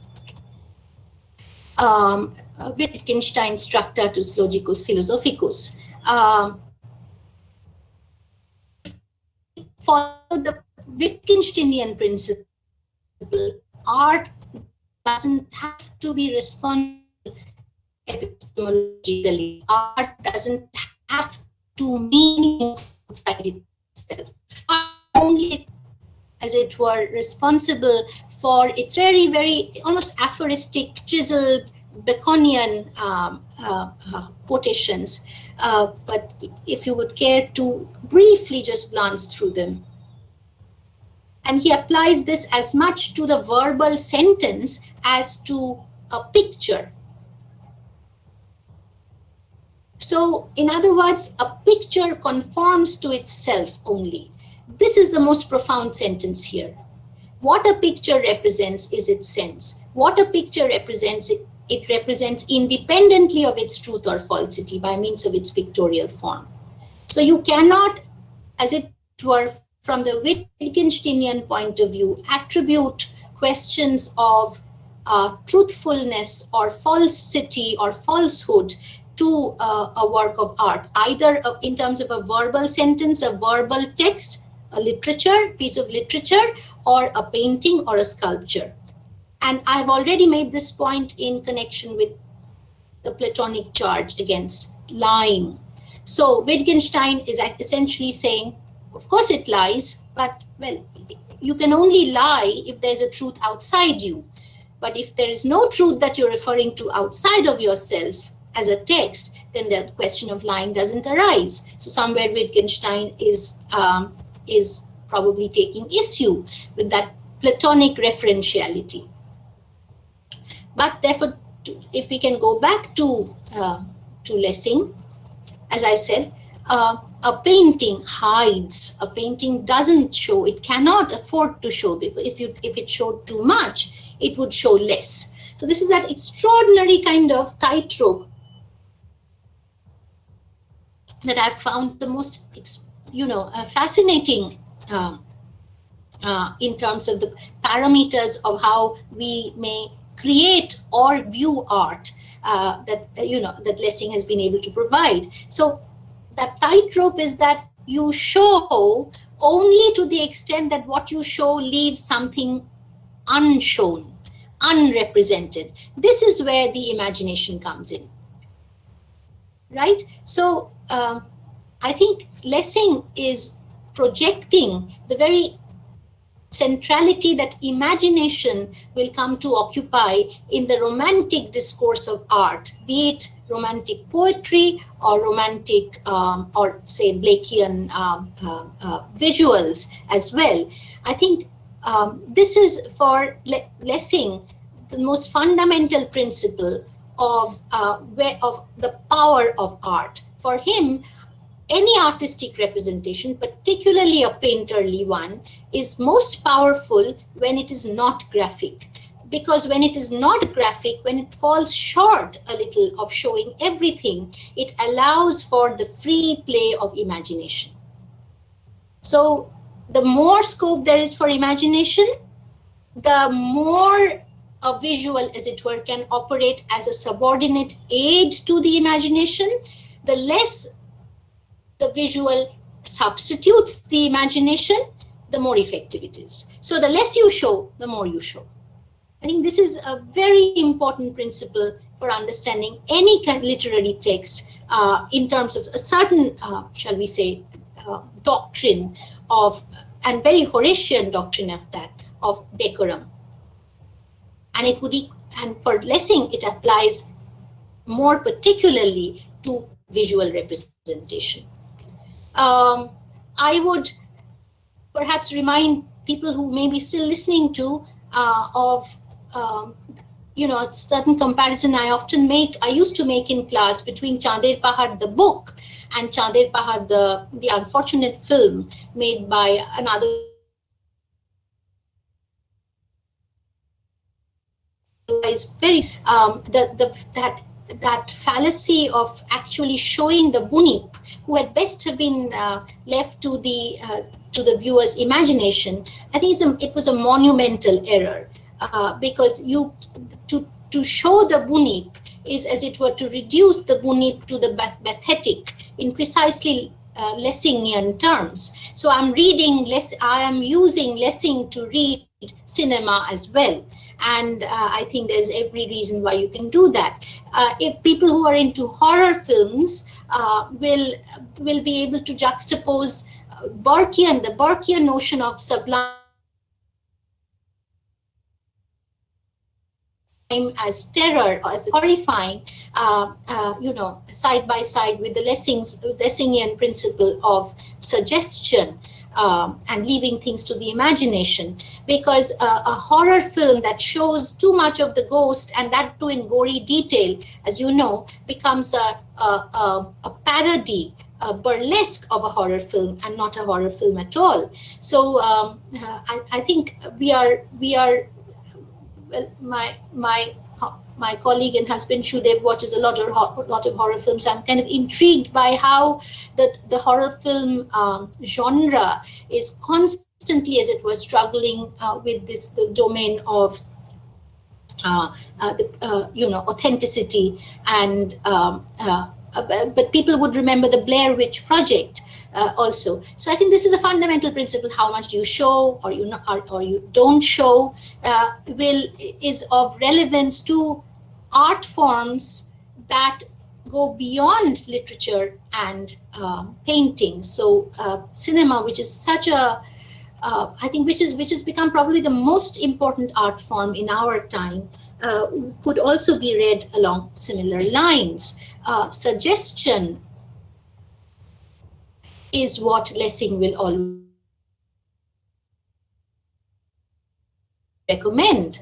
Wittgenstein's Tractatus Logicus Philosophicus. Follow the Wittgensteinian principle. Art doesn't have to be responsible epistemologically. Art doesn't have to mean outside itself. Only, as it were, responsible for its very, very almost aphoristic, chiseled Baconian quotations. But if you would care to briefly just glance through them. And he applies this as much to the verbal sentence as to a picture. So, in other words, a picture conforms to itself only. This is the most profound sentence here. What a picture represents is its sense. What a picture represents, it represents independently of its truth or falsity by means of its pictorial form. So you cannot, as it were, from the Wittgensteinian point of view, attribute questions of truthfulness or falsity or falsehood to a work of art, either in terms of a verbal sentence, a verbal text, a literature, piece of literature, or a painting or a sculpture. And I've already made this point in connection with the Platonic charge against lying. So Wittgenstein is essentially saying, of course it lies, but well, you can only lie if there's a truth outside you. But if there is no truth that you're referring to outside of yourself as a text, then the question of lying doesn't arise. So somewhere Wittgenstein is probably taking issue with that Platonic referentiality. But therefore, if we can go back to Lessing, as I said, a painting hides. A painting doesn't show. It cannot afford to show. Because if it showed too much, it would show less. So this is that extraordinary kind of tightrope that I've found the most, fascinating in terms of the parameters of how we may create or view art that Lessing has been able to provide. So that tightrope is that you show only to the extent that what you show leaves something unshown, unrepresented. This is where the imagination comes in, right? So I think Lessing is projecting the very centrality that imagination will come to occupy in the romantic discourse of art, be it romantic poetry or romantic or say Blakean visuals as well. I think this is for Lessing the most fundamental principle of the power of art. For him, any artistic representation, particularly a painterly one, is most powerful when it is not graphic. Because when it is not graphic, when it falls short a little of showing everything, it allows for the free play of imagination. So the more scope there is for imagination, the more a visual, as it were, can operate as a subordinate aid to the imagination, the less the visual substitutes the imagination, the more effective it is. So the less you show, the more you show. I think this is a very important principle for understanding any kind of literary text in terms of a certain, shall we say, doctrine of, and very Horatian doctrine of that, of decorum. And it would, and for Lessing, it applies more particularly to visual representation. I would perhaps remind people who may be still listening to of certain comparison I used to make in class between Chander Pahad the book and Chander Pahad the unfortunate film made by another very that fallacy of actually showing the bunip, who had best have been left to the viewer's imagination. I think it was a monumental error, because to show the bunip is, as it were, to reduce the bunip to the pathetic in precisely Lessingian terms. So I am using Lessing to read cinema as well. And I think there's every reason why you can do that. If people who are into horror films will be able to juxtapose the Burkean notion of sublime as terror or as horrifying, side by side with the Lessingian principle of suggestion, and leaving things to the imagination. Because a horror film that shows too much of the ghost, and that too in gory detail, as you know, becomes a parody, a burlesque of a horror film, and not a horror film at all. So I think we are well, my colleague and husband Shudev watches a lot of horror films. I'm kind of intrigued by how the horror film genre is constantly, as it was, struggling with the domain of authenticity, and but people would remember the Blair Witch Project. Also, so I think this is a fundamental principle: how much you show, or you don't show, is of relevance to art forms that go beyond literature and painting. So cinema, which is such a I think which has become probably the most important art form in our time, could also be read along similar lines. Suggestion is what Lessing will always recommend.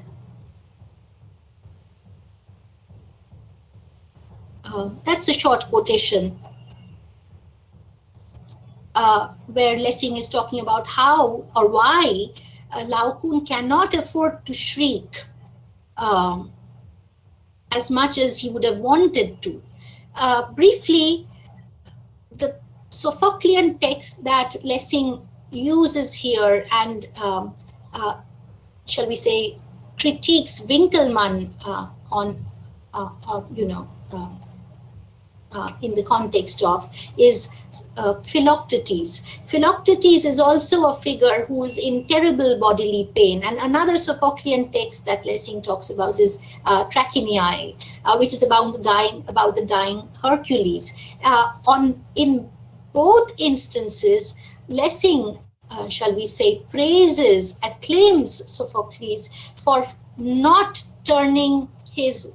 That's a short quotation where Lessing is talking about how or why Laocoon cannot afford to shriek as much as he would have wanted to. Briefly, the Sophoclean text that Lessing uses here and, shall we say, critiques Winckelmann in the context of is Philoctetes. Philoctetes is also a figure who is in terrible bodily pain. And another Sophoclean text that Lessing talks about is Trachiniae, which is about the dying Hercules. In both instances, Lessing, shall we say, acclaims Sophocles for not turning his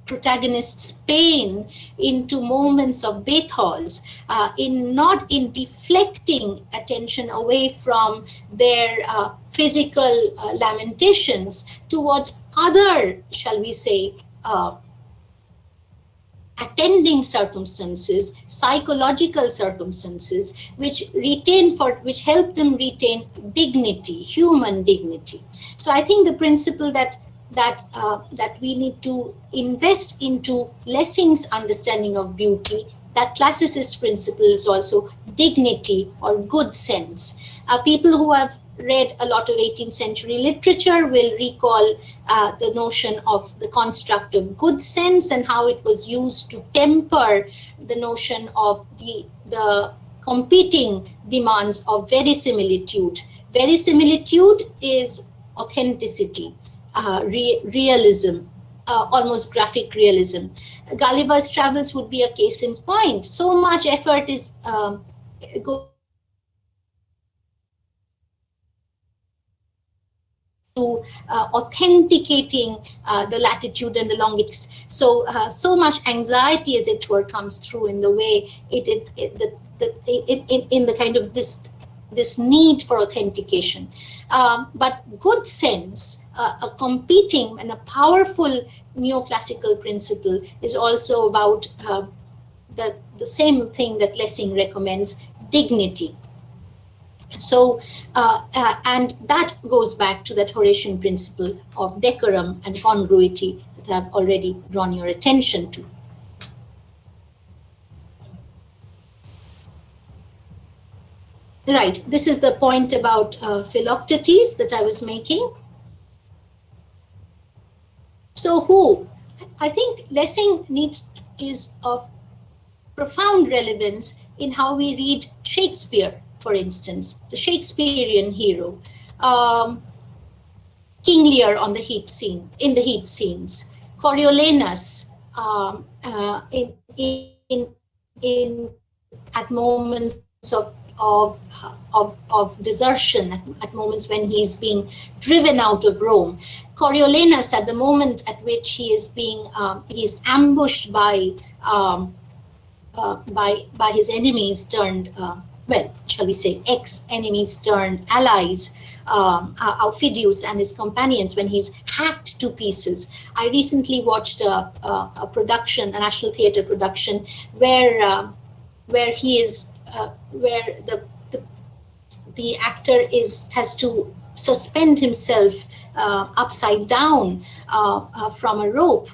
protagonist's pain into moments of bathos, in deflecting attention away from their physical lamentations towards other, shall we say, attending circumstances, psychological circumstances, which help them retain dignity, human dignity. So I think the principle that we need to invest into Lessing's understanding of beauty, that classicist principle is also dignity or good sense. People who have read a lot of 18th century literature will recall the notion of the construct of good sense and how it was used to temper the notion of the competing demands of verisimilitude. Verisimilitude is authenticity, realism, almost graphic realism. Gulliver's Travels would be a case in point. So much effort is goes to authenticating the latitude and the longitude. So so much anxiety, as it were, comes through in the way in the kind of this need for authentication. But good sense, a competing and a powerful neoclassical principle, is also about the same thing that Lessing recommends: dignity. So, and that goes back to that Horatian principle of decorum and congruity that I've already drawn your attention to. Right, this is the point about Philoctetes that I was making. So who? I think Lessing is of profound relevance in how we read Shakespeare, for instance, the Shakespearean hero. King Lear on the heat scene, in the heat scenes, Coriolanus at moments of desertion, at moments when he's being driven out of Rome. Coriolanus, at the moment at which he is being he's ambushed by his enemies turned well, shall we say, ex-enemies turned allies. Aufidius and his companions, when he's hacked to pieces. I recently watched a production, a National Theatre production, where he is, where the actor has to suspend himself upside down from a rope.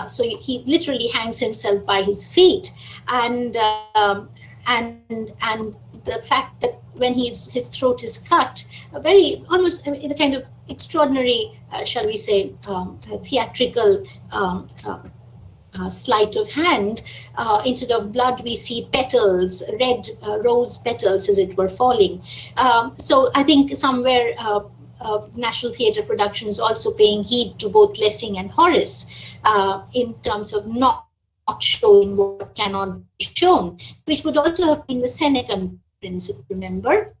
So he literally hangs himself by his feet, and the fact that when his throat is cut, a very almost in a kind of extraordinary, shall we say, theatrical sleight of hand, instead of blood we see petals, red rose petals, as it were, falling. So I think somewhere National Theatre production is also paying heed to both Lessing and Horace in terms of not showing what cannot be shown, which would also have been the Senecan principle, remember?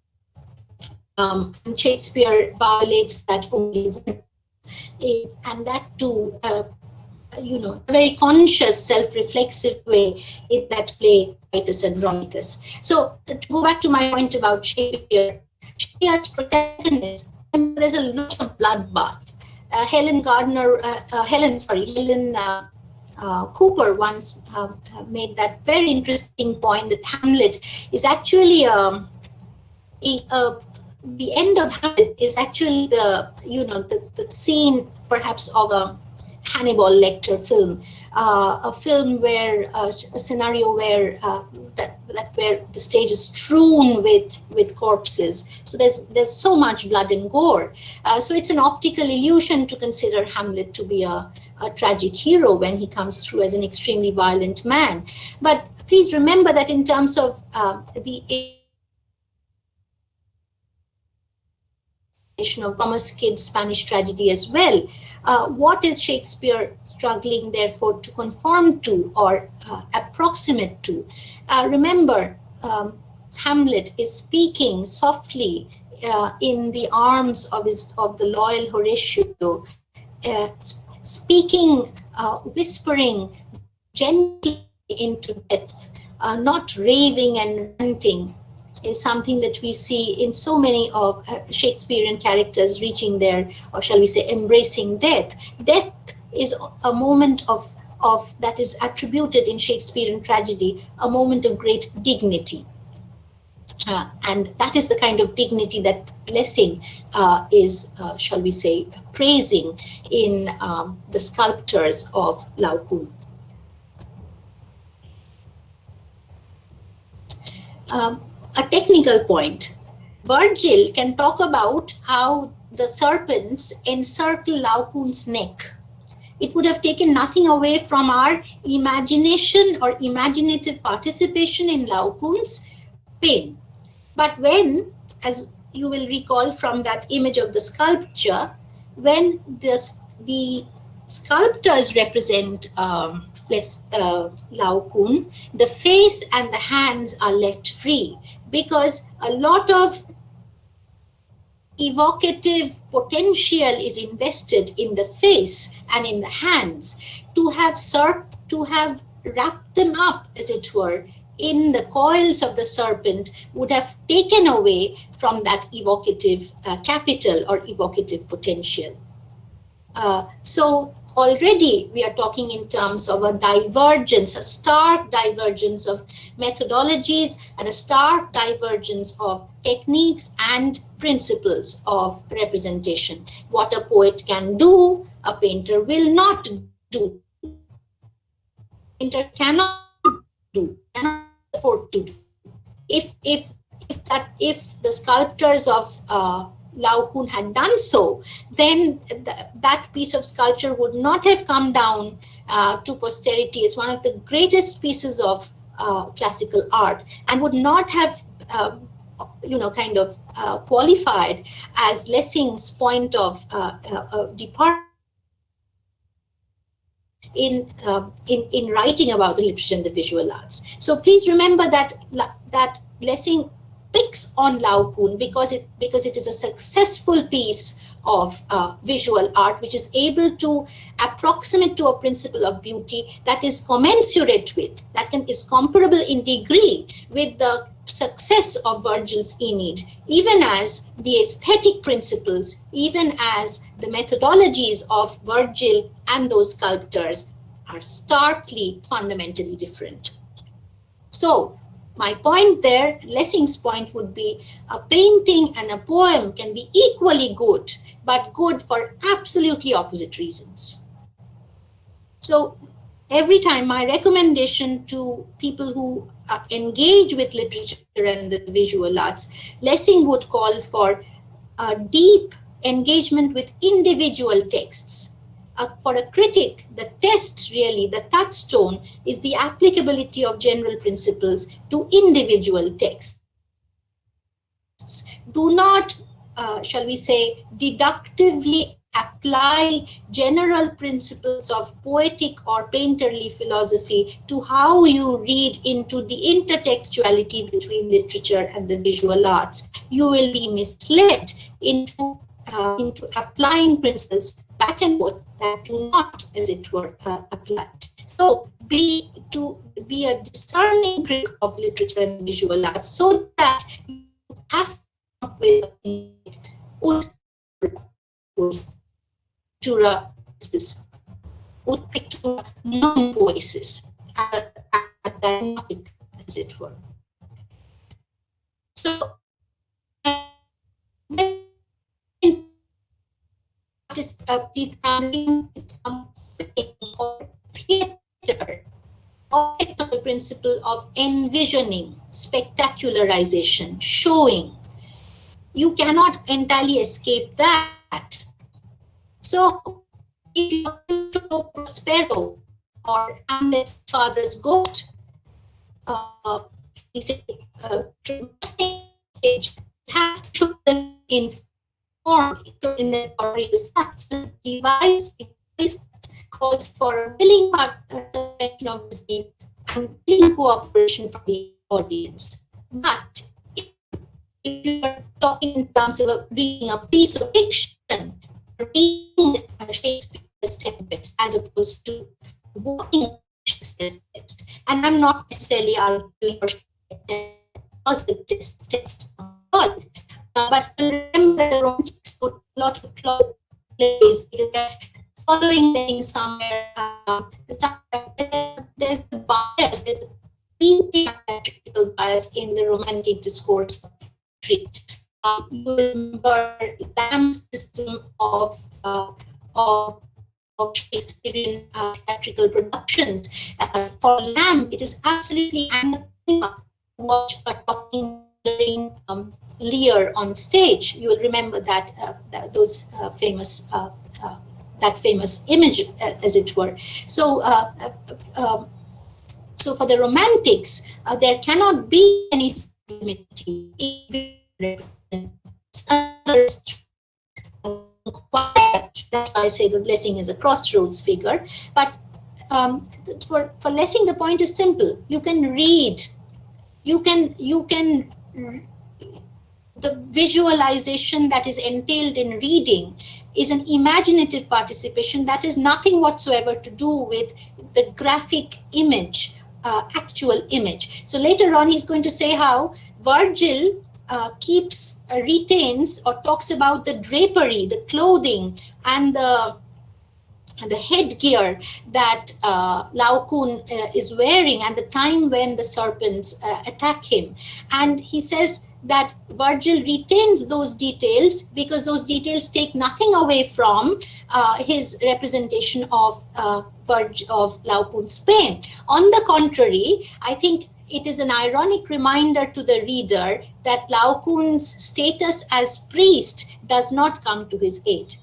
And Shakespeare violates that only once, and that too, a very conscious, self-reflexive way in that play, Titus Andronicus. So to go back to my point about Shakespeare, Shakespeare's protagonist, there's a lot of bloodbath. Helen Cooper once made that very interesting point that Hamlet is actually the end of Hamlet is actually the scene perhaps of a Hannibal Lecter film, a film where a scenario where where the stage is strewn with corpses. So there's so much blood and gore. So it's an optical illusion to consider Hamlet to be a tragic hero when he comes through as an extremely violent man. But please remember that in terms of the of Thomas Kyd's Spanish tragedy as well, what is Shakespeare struggling therefore to conform to or approximate to? Remember, Hamlet is speaking softly in the arms of the loyal Horatio, speaking, whispering gently into death, not raving and ranting, is something that we see in so many of Shakespearean characters reaching their, or shall we say, embracing death. Death is a moment of that is attributed in Shakespearean tragedy, a moment of great dignity. And that is the kind of dignity that Lessing is, shall we say, praising in the sculptures of Laocoon. A technical point Virgil can talk about how the serpents encircle Laocoon's neck. It would have taken nothing away from our imagination or imaginative participation in Laocoon's pain. But when, as you will recall from that image of the sculpture, when the sculptors represent Laocoon, the face and the hands are left free because a lot of evocative potential is invested in the face and in the hands to have wrapped them up, as it were, in the coils of the serpent would have taken away from that evocative capital or evocative potential. So already we are talking in terms of a divergence, a stark divergence of methodologies and a stark divergence of techniques and principles of representation. What a poet can do, a painter will not do. Painter cannot do, cannot afford to do. If the sculptors of Laocoon had done so, then that piece of sculpture would not have come down to posterity as one of the greatest pieces of classical art, and would not have qualified as Lessing's point of departure in writing about the literature and the visual arts. So please remember that Lessing picks on Laocoon because it is a successful piece of visual art which is able to approximate to a principle of beauty that is commensurate with, is comparable in degree with the success of Virgil's Aeneid, even as the aesthetic principles, even as the methodologies of Virgil and those sculptors are starkly fundamentally different. So my point there, Lessing's point would be a painting and a poem can be equally good, but good for absolutely opposite reasons. So every time my recommendation to people who engage with literature and the visual arts, Lessing would call for a deep engagement with individual texts. For a critic, the test really, the touchstone is the applicability of general principles to individual texts. Do not, shall we say, deductively apply general principles of poetic or painterly philosophy to how you read into the intertextuality between literature and the visual arts. You will be misled into applying principles back and forth that do not, as it were, apply. So be a discerning critic of literature and visual arts so that you have to come up with pictura non-poesis, a diagnostic, as it were. So theater operates on the principle of envisioning, spectacularization, showing. You cannot entirely escape that. So if you show Prospero or Hamlet's father's ghost, stage, have to show them in form, in the real form. The device calls for willing participation of the state and willing cooperation from the audience. But if you are talking in terms of reading a piece of fiction, reading Shakespeare's Tempest as opposed to walking Shakespeare's text, and I'm not necessarily arguing for positive text all, but remember the romantics put a lot of plays because they're following things somewhere. There's the bias, there's a critical bias in the romantic discourse of poetry. You remember Lamb's system of Shakespearean theatrical productions. For Lamb, it is absolutely anathema to watch a talking Lear on stage. You will remember that, those famous that famous image, as it were. So so for the Romantics, there cannot be any sublimity in visual representation. Another that's why I say the Lessing is a crossroads figure. But for Lessing, the point is simple. You can read, you can the visualization that is entailed in reading is an imaginative participation that is nothing whatsoever to do with the graphic image, actual image. So later on, he's going to say how Virgil retains or talks about the drapery, the clothing, and the headgear that Laocoon is wearing at the time when the serpents attack him. And he says that Virgil retains those details because those details take nothing away from his representation of Laocoon's pain. On the contrary, I think it is an ironic reminder to the reader that Laocoon's status as priest does not come to his aid.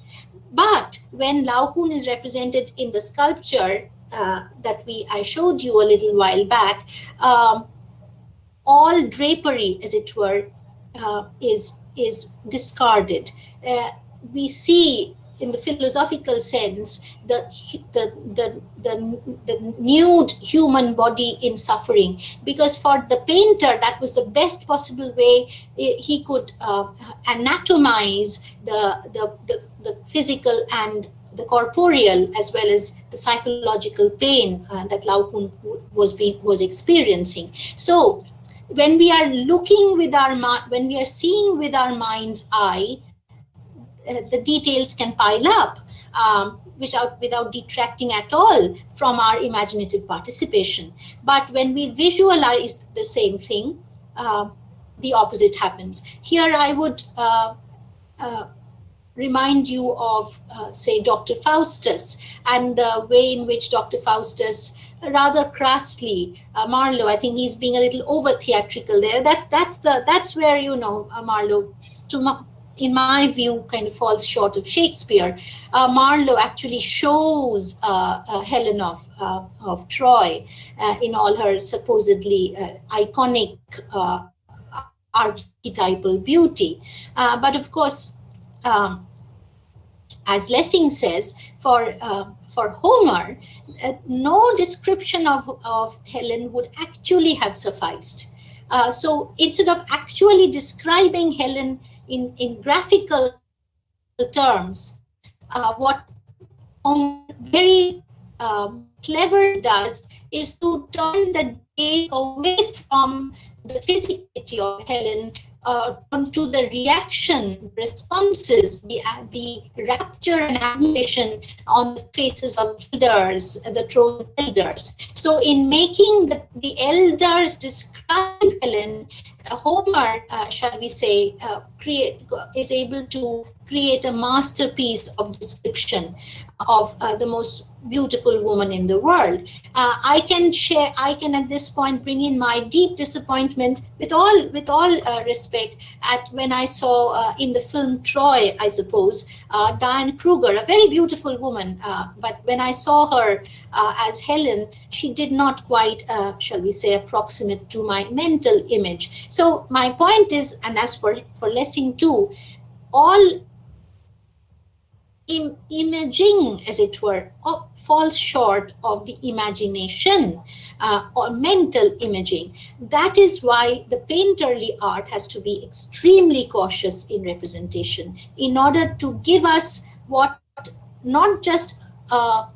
But when Laocoon is represented in the sculpture that I showed you a little while back, all drapery, as it were, is discarded. We see, in the philosophical sense, the nude human body in suffering, because for the painter that was the best possible way he could anatomize the physical and the corporeal, as well as the psychological pain that Laocoon was experiencing. So when we are looking with when we are seeing with our mind's eye, the details can pile up without detracting at all from our imaginative participation. But when we visualize the same thing, the opposite happens. Here I would remind you of, say, Dr. Faustus, and the way in which Dr. Faustus rather crassly, Marlowe, I think he's being a little over theatrical there. That's where, Marlowe, in my view, kind of falls short of Shakespeare. Marlowe actually shows Helen of Troy in all her supposedly iconic archetypal beauty. But of course, as Lessing says, for Homer, no description of Helen would actually have sufficed. So instead of actually describing Helen in graphical terms, what Homer very clever does is to turn the gaze away from the physicality of Helen onto the reaction, responses, the rapture and admiration on the faces of elders, the Trojan elders. So in making the elders describe Helen, Homer, shall we say, is able to create a masterpiece of description of the most beautiful woman in the world. I can at this point bring in my deep disappointment, with all respect, at when I saw in the film Troy, I suppose, Diane Kruger, a very beautiful woman, but when I saw her as Helen, she did not quite, shall we say, approximate to my mental image. So my point is, and as for Lessing too, all imaging, as it were, falls short of the imagination or mental imaging. That is why the painterly art has to be extremely cautious in representation, in order to give us what, not just a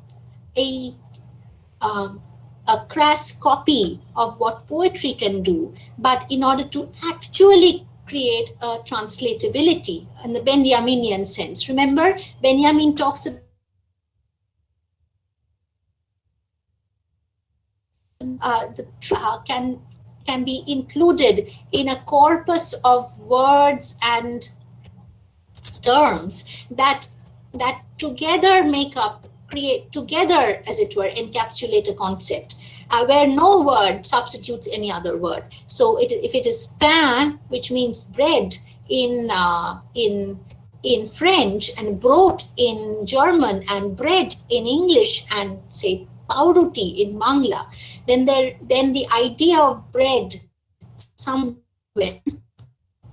crass copy of what poetry can do, but in order to actually create a translatability in the Benjaminian sense. Remember, Benjamin talks about can be included in a corpus of words and terms that together create together, as it were, encapsulate a concept. Where no word substitutes any other word. So if it is pain, which means bread, in French and brot in German and bread in English and say pauruti in Bangla, then the idea of bread somewhere,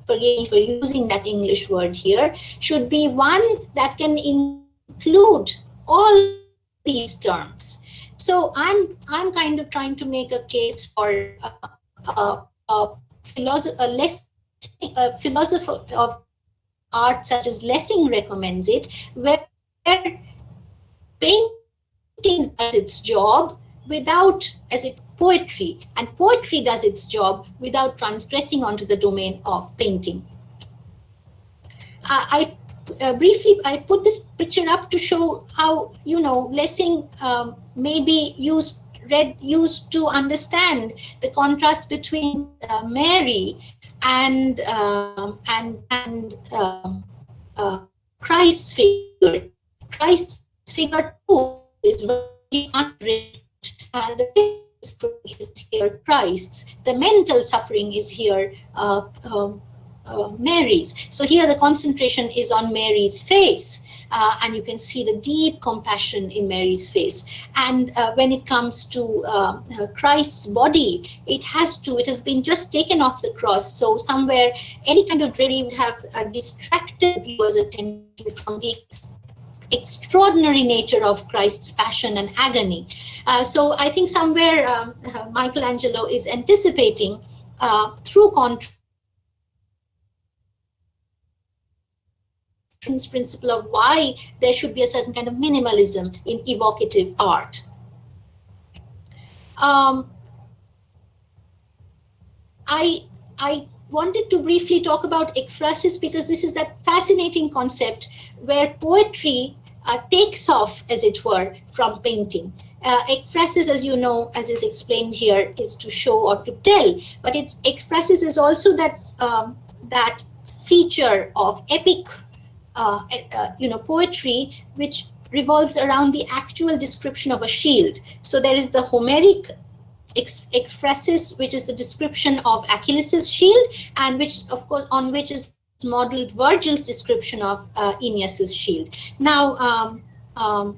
forgive me for using that English word here, should be one that can include all these terms. So I'm kind of trying to make a case for a philosopher of art such as Lessing recommends it, where painting does its job without, as it poetry, and poetry does its job without transgressing onto the domain of painting. I briefly I put this picture up to show how, you know, Lessing may be used to understand the contrast between Mary and Christ's figure. Christ's figure too is very unrelated. The physical suffering is here Christ's. The mental suffering is here Mary's. So here the concentration is on Mary's face. And you can see the deep compassion in Mary's face. And when it comes to Christ's body, it has been just taken off the cross. So somewhere any kind of drapery would have distracted viewers' attention from the extraordinary nature of Christ's passion and agony. So I think somewhere Michelangelo is anticipating through contrast principle of why there should be a certain kind of minimalism in evocative art. I wanted to briefly talk about ekphrasis because this is that fascinating concept where poetry takes off, as it were, from painting. Ekphrasis, as you know, as is explained here, is to show or to tell, but ekphrasis is also that feature of epic poetry which revolves around the actual description of a shield. So there is the Homeric ekphrasis, which is the description of Achilles' shield, and which, of course, on which is modeled Virgil's description of Aeneas's shield. Now, of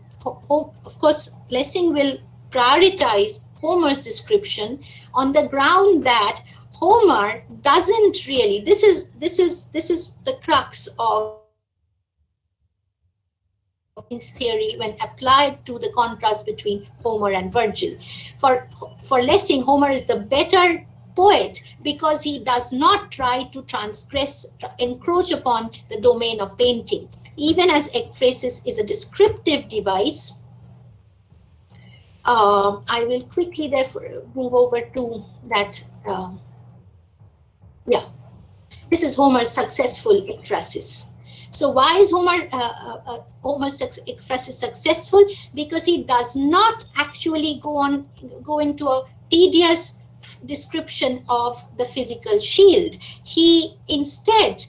course, Lessing will prioritize Homer's description on the ground that Homer doesn't really. This is the crux of his theory when applied to the contrast between Homer and Virgil. For Lessing, Homer is the better poet because he does not try to encroach upon the domain of painting. Even as ekphrasis is a descriptive device, I will quickly therefore move over to that. This is Homer's successful ekphrasis. So why is Homer's ekphrasis successful? Because he does not actually go into a tedious description of the physical shield. He instead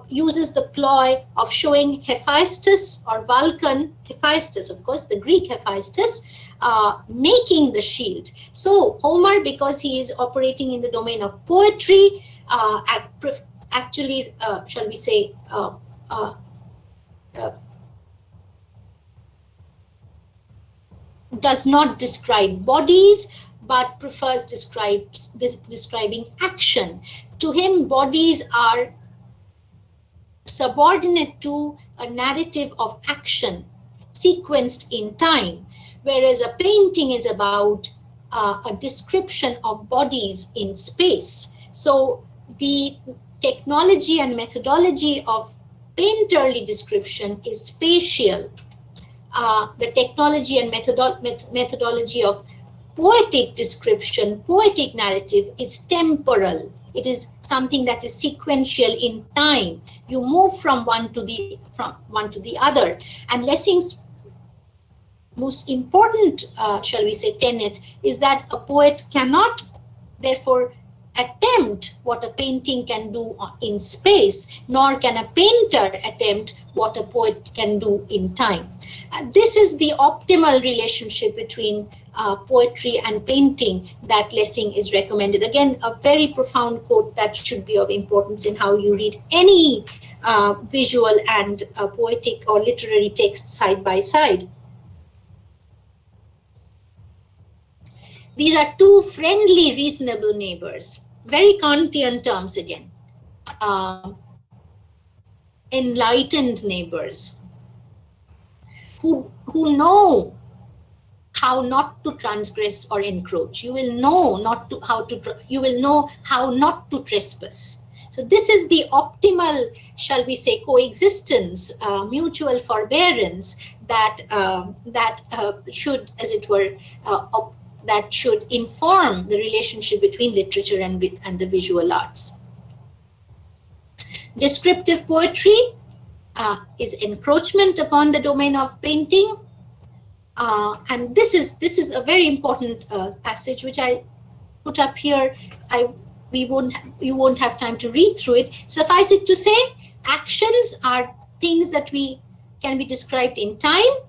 uses the ploy of showing Hephaestus or Vulcan, Hephaestus, of course, the Greek Hephaestus, making the shield. So Homer, because he is operating in the domain of poetry, actually, shall we say, does not describe bodies, but prefers describing action. To him, bodies are subordinate to a narrative of action, sequenced in time, whereas a painting is about a description of bodies in space. So the technology and methodology of painterly description is spatial. The technology and methodology of poetic description, poetic narrative is temporal. It is something that is sequential in time. You move from one to the other. And Lessing's most important, shall we say, tenet is that a poet cannot, therefore, attempt what a painting can do in space, nor can a painter attempt what a poet can do in time. This is the optimal relationship between poetry and painting that Lessing is recommended. Again, a very profound quote that should be of importance in how you read any visual and poetic or literary text side by side. These are two friendly, reasonable neighbors, very Kantian terms again, enlightened neighbors who know how not to transgress or encroach. You will know how not to trespass. So this is the optimal, shall we say, coexistence, mutual forbearance that should, as it were, that should inform the relationship between literature and the visual arts. Descriptive poetry is encroachment upon the domain of painting, and this is a very important passage which I put up here. You won't have time to read through it. Suffice it to say, actions are things that can be described in time.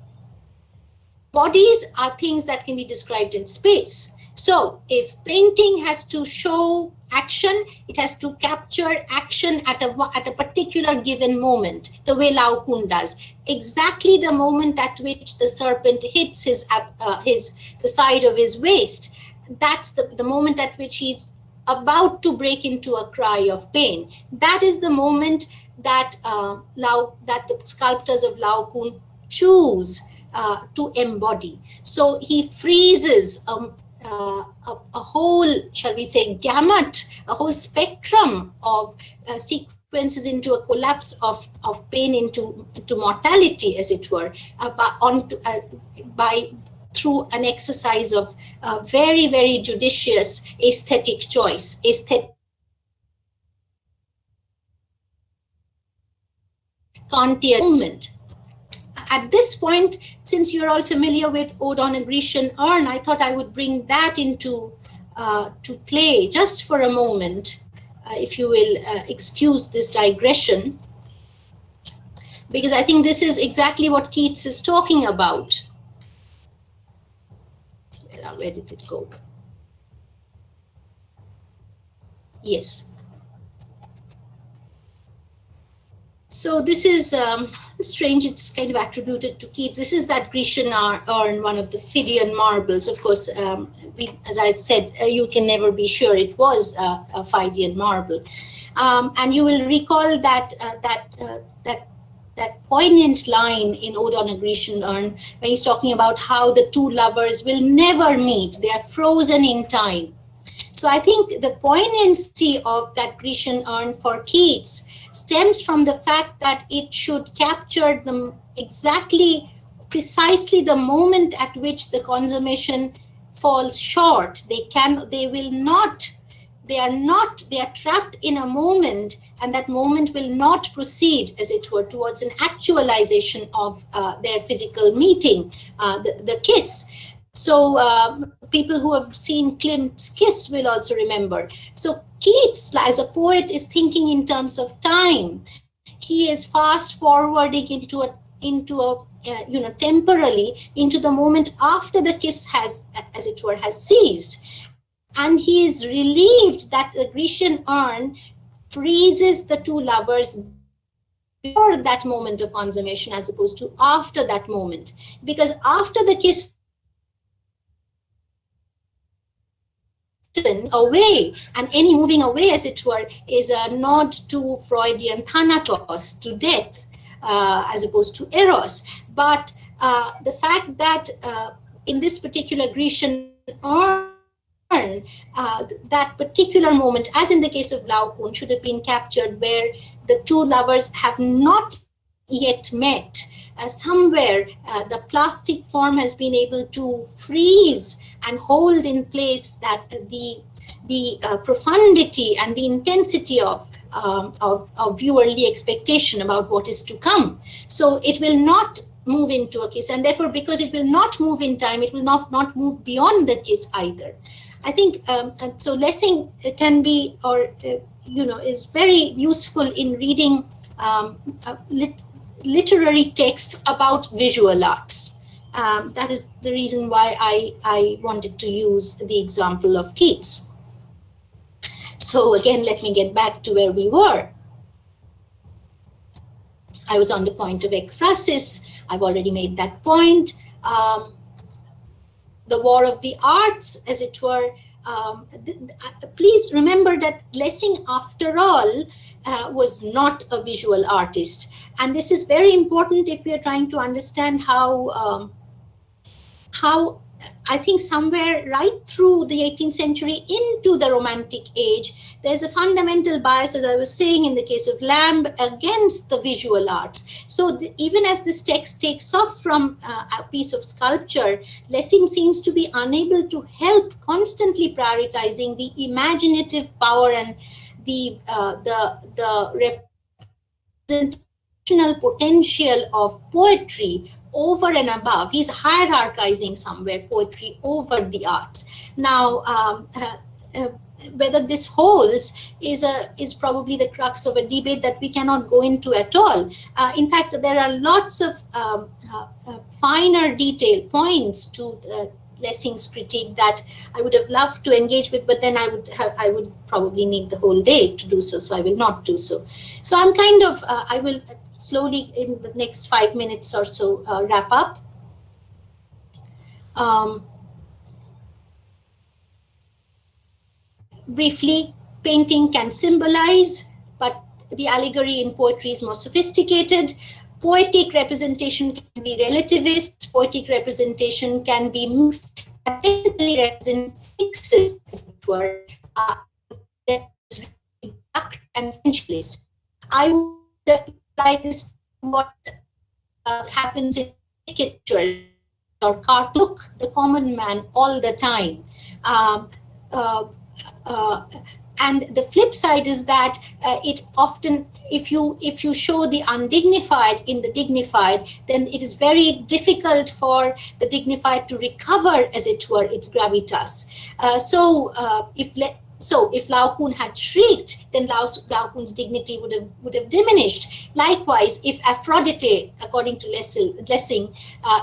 Bodies are things that can be described in space. So if painting has to show action, it has to capture action at a particular given moment, the way Lao Kun does. Exactly the moment at which the serpent hits the side of his waist. That's the moment at which he's about to break into a cry of pain. That is the moment that the sculptors of Lao Kun choose to embody. So he freezes a whole, shall we say, gamut, a whole spectrum of sequences into a collapse of pain into mortality, as it were, through an exercise of very, very judicious aesthetic choice, Kantian movement. At this point, since you're all familiar with Ode on a Grecian Urn, I thought I would bring that into to play just for a moment, if you will excuse this digression, because I think this is exactly what Keats is talking about. Where did it go? Yes. So this is strange, it's kind of attributed to Keats. This is that Grecian urn, one of the Phidian marbles. Of course, as I said, you can never be sure it was a Phidian marble. And you will recall that poignant line in Ode on a Grecian Urn, when he's talking about how the two lovers will never meet. They are frozen in time. So I think the poignancy of that Grecian urn for Keats stems from the fact that it should capture precisely the moment at which the consummation falls short. They are trapped in a moment, and that moment will not proceed, as it were, towards an actualization of their physical meeting, the kiss. So people who have seen Klimt's Kiss will also remember. So Keats, as a poet, is thinking in terms of time. He is fast forwarding temporally into the moment after the kiss has, as it were, has ceased. And he is relieved that the Grecian urn freezes the two lovers before that moment of consummation as opposed to after that moment. Because after the kiss away, and any moving away, as it were, is a nod to Freudian thanatos, to death, as opposed to eros. But the fact that in this particular Grecian urn, that particular moment, as in the case of Lao Kun, should have been captured where the two lovers have not yet met. Somewhere the plastic form has been able to freeze and hold in place that the profundity and the intensity of viewerly expectation about what is to come. So it will not move into a kiss, and therefore, because it will not move in time, it will not move beyond the kiss either. I think and so Lessing can be, or is very useful in reading um, uh, lit literary texts about visual arts. That is the reason why I wanted to use the example of Keats. So again, let me get back to where we were. I was on the point of ekphrasis. I've already made that point. The war of the arts, as it were. Please remember that Lessing, after all, was not a visual artist. And this is very important if we are trying to understand how I think somewhere right through the 18th century into the Romantic age, there's a fundamental bias, as I was saying, in the case of Lamb, against the visual arts. So even as this text takes off from a piece of sculpture, Lessing seems to be unable to help constantly prioritizing the imaginative power and the representational potential of poetry over and above. He's hierarchizing somewhere poetry over the arts. Now, whether this holds is probably the crux of a debate that we cannot go into at all. In fact, there are lots of finer detail points to Lessing's critique that I would have loved to engage with, but then I would probably need the whole day to do so. So I will not do so. So I'm kind of I will slowly in the next 5 minutes or so wrap up. Briefly, painting can symbolize, but the allegory in poetry is more sophisticated. Poetic representation can be relativist, poetic representation can be mixed, technically represent fixes, as it were, and potentialist. I would apply this to what happens in caricature or cartoon, the common man all the time. And the flip side is that it often, if you show the undignified in the dignified, then it is very difficult for the dignified to recover, as it were, its gravitas. So if Laocoon had shrieked, then Laocoon's dignity would have diminished. Likewise, if Aphrodite, according to Lessing,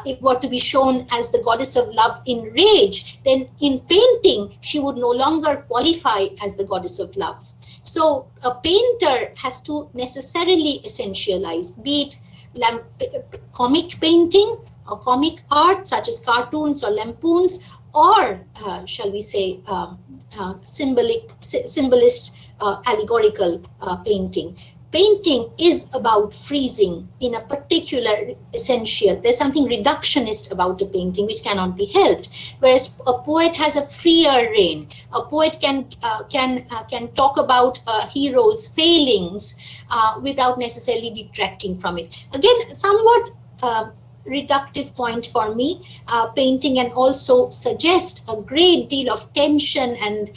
it were to be shown as the goddess of love in rage, then in painting she would no longer qualify as the goddess of love. So a painter has to necessarily essentialize, be it comic painting or comic art such as cartoons or lampoons, or shall we say symbolist allegorical painting. Painting is about freezing in a particular essential. There's something reductionist about a painting which cannot be helped. Whereas a poet has a freer reign. A poet can talk about a hero's failings without necessarily detracting from it. Again, somewhat reductive point for me. Painting can also suggest a great deal of tension and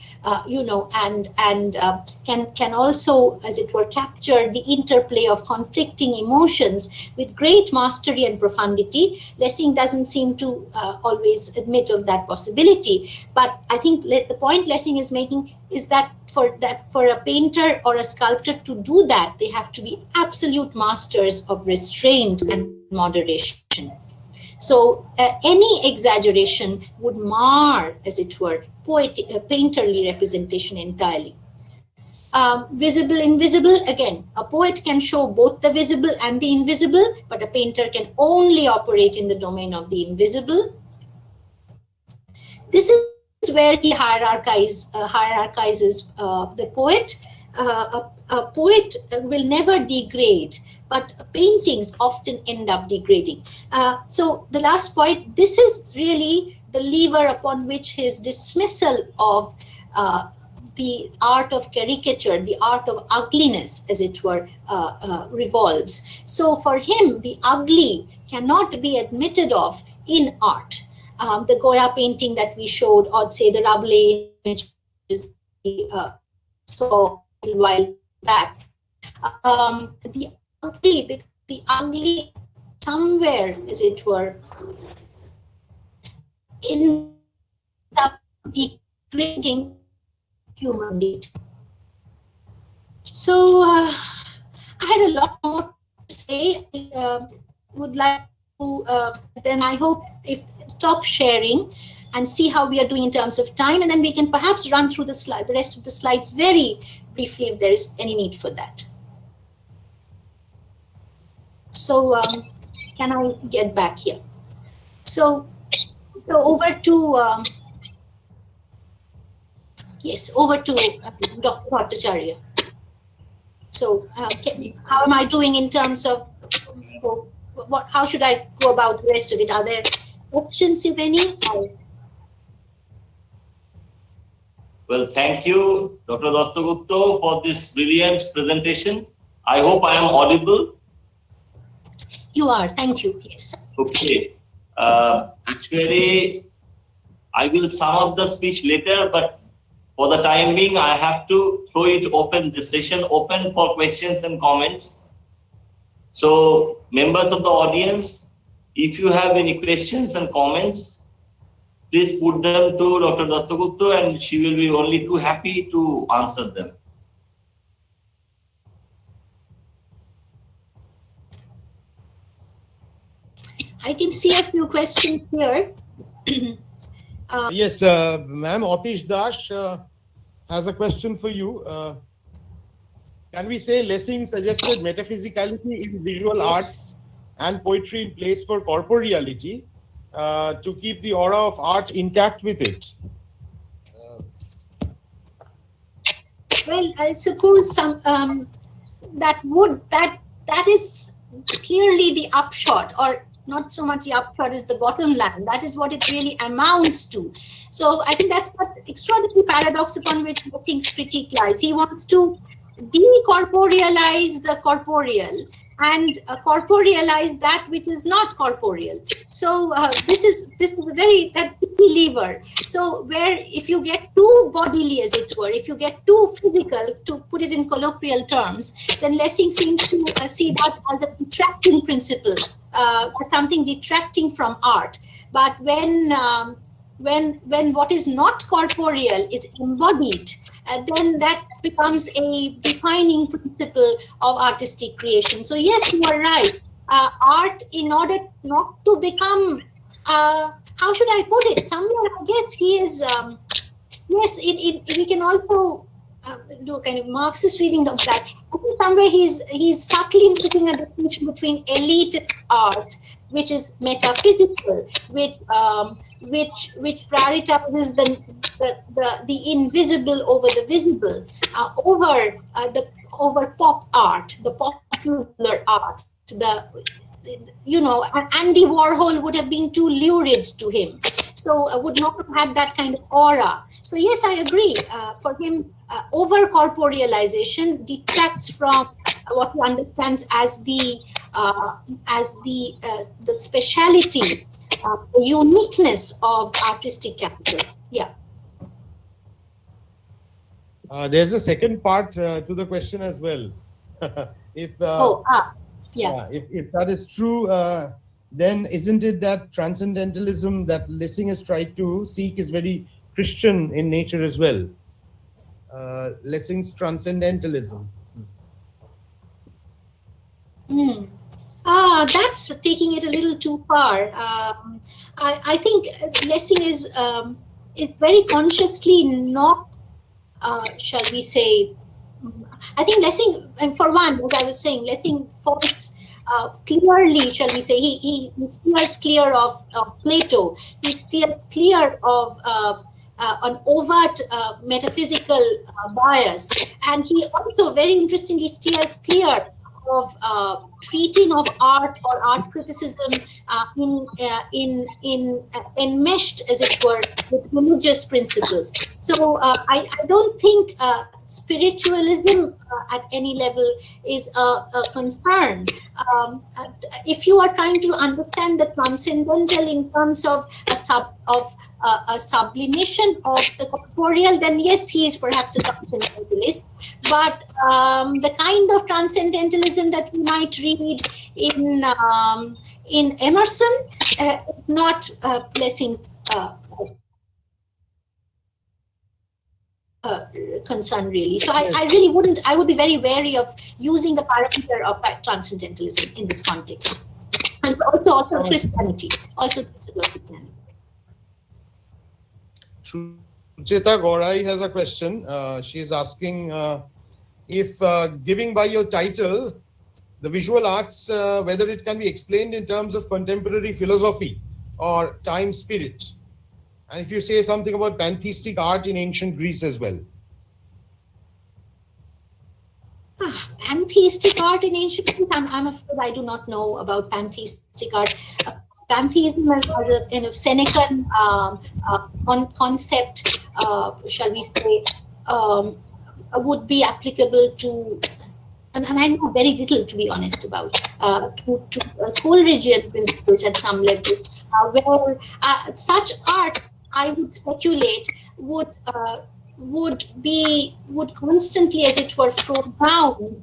can also, as it were, capture the interplay of conflicting emotions with great mastery and profundity. Lessing doesn't seem to always admit of that possibility, but I think the point Lessing is making is that for a painter or a sculptor to do that, they have to be absolute masters of restraint and moderation. So any exaggeration would mar, as it were, painterly representation entirely. Visible, invisible, again, a poet can show both the visible and the invisible, but a painter can only operate in the domain of the invisible. This is where he hierarchizes the poet. A poet will never degrade, but paintings often end up degrading. So the last point, this is really the lever upon which his dismissal of the art of caricature, the art of ugliness, as it were, revolves. So for him, the ugly cannot be admitted of in art. The Goya painting that we showed, or say the Rabelais image, is saw a while back. The ugly somewhere, as it were, in the degrading human nature. So I had a lot more to say. I would like to, then I hope if stop sharing and see how we are doing in terms of time, and then we can perhaps run through the rest of the slides very briefly if there is any need for that. So can I get back here? So over to yes, over to Dr. Bhattacharya. So how am I doing in terms of how should I go about the rest of it? Are there questions, if any? Well, thank you, Dr. Dattagupta, for this brilliant presentation. I hope I am audible. You are, thank you, yes. Okay. Actually, I will sum up the speech later, but for the time being, I have to throw it open, this session open for questions and comments. So, members of the audience, if you have any questions and comments, please put them to Dr. Dattagupta and she will be only too happy to answer them. I can see a few questions here. Yes, ma'am, Atish Dash has a question for you. Can we say Lessing suggested metaphysicality in visual arts and poetry in place for corporeality to keep the aura of art intact with it? Well, I suppose that is clearly the upshot, or not so much the upshot is the bottom line. That is what it really amounts to. So I think that's the extraordinary paradox upon which Lessing's critique lies. He wants to decorporealize the corporeal and corporealize that which is not corporeal. So this is a very lever. So where if you get too bodily, as it were, if you get too physical, to put it in colloquial terms, then Lessing seems to see that as a detracting principle, something detracting from art. But when what is not corporeal is embodied, then that becomes a defining principle of artistic creation. So yes, you are right. Art, in order not to become, how should I put it? Somewhere, I guess he is. Yes, we can also do a kind of Marxist reading of that. I think somewhere he's subtly making a distinction between elite art, which is metaphysical, which prioritizes the invisible over the visible, over pop art, the popular art. Andy Warhol would have been too lurid to him, so would not have had that kind of aura. So yes, I agree. For him, over corporealization detracts from what he understands as the speciality, the uniqueness of artistic capital. Yeah. There's a second part to the question as well. If that is true, then isn't it that transcendentalism that Lessing has tried to seek is very Christian in nature as well? Lessing's transcendentalism. That's taking it a little too far. I think Lessing is very consciously not, shall we say, I think Lessing, and for one, as I was saying, Lessing falls clearly, shall we say, he steers clear of Plato. He steers clear of an overt metaphysical bias, and he also very interestingly steers clear of treating of art or art criticism enmeshed, as it were, with religious principles. So I don't think spiritualism at any level is a concern. If you are trying to understand the transcendental in terms of a sublimation of the corporeal, then yes, he is perhaps a transcendentalist. But the kind of transcendentalism that we might read in Emerson, not Lessing. concern really. So Yes. I really wouldn't, I would be very wary of using the parameter of transcendentalism in this context. And also Christianity, also principle of Christianity. Sucheta Gorai has a question. She's asking if giving by your title, the visual arts, whether it can be explained in terms of contemporary philosophy or time spirit. And if you say something about pantheistic art in ancient Greece as well. Pantheistic art in ancient Greece, I'm afraid I do not know about pantheistic art. Pantheism as a kind of Senecan concept, shall we say, would be applicable to, and I know very little to be honest about, to Coleridgean principles at some level, where such art, I would speculate, would constantly, as it were, foreground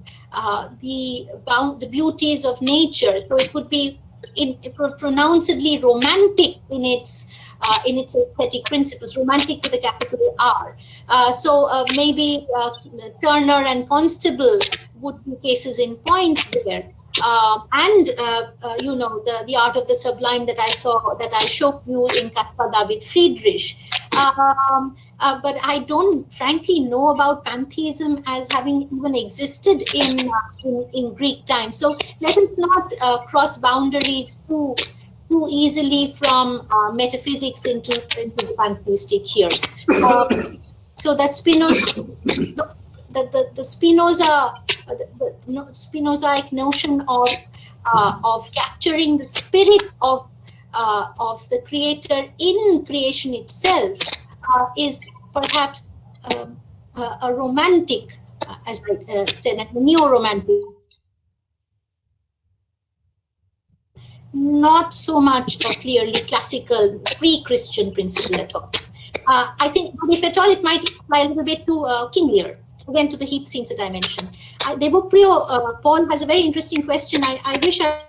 the beauties of nature. So it would be pronouncedly romantic in its aesthetic principles, romantic with a capital R. So maybe Turner and Constable would be cases in points there. And you know, the art of the sublime that I showed you in Caspar David Friedrich. But I don't frankly know about pantheism as having even existed in Greek times. So let us not cross boundaries too easily from metaphysics into the pantheistic here. So that Spinoza, the Spinoza, Spinozaic notion of capturing the spirit of the creator in creation itself is perhaps a romantic, as I said, a neo-romantic, not so much a clearly classical pre-Christian principle at all. I think, if at all, it might apply a little bit to King Lear, again to the heat scenes that I mentioned. Devoprio Paul has a very interesting question. I wish I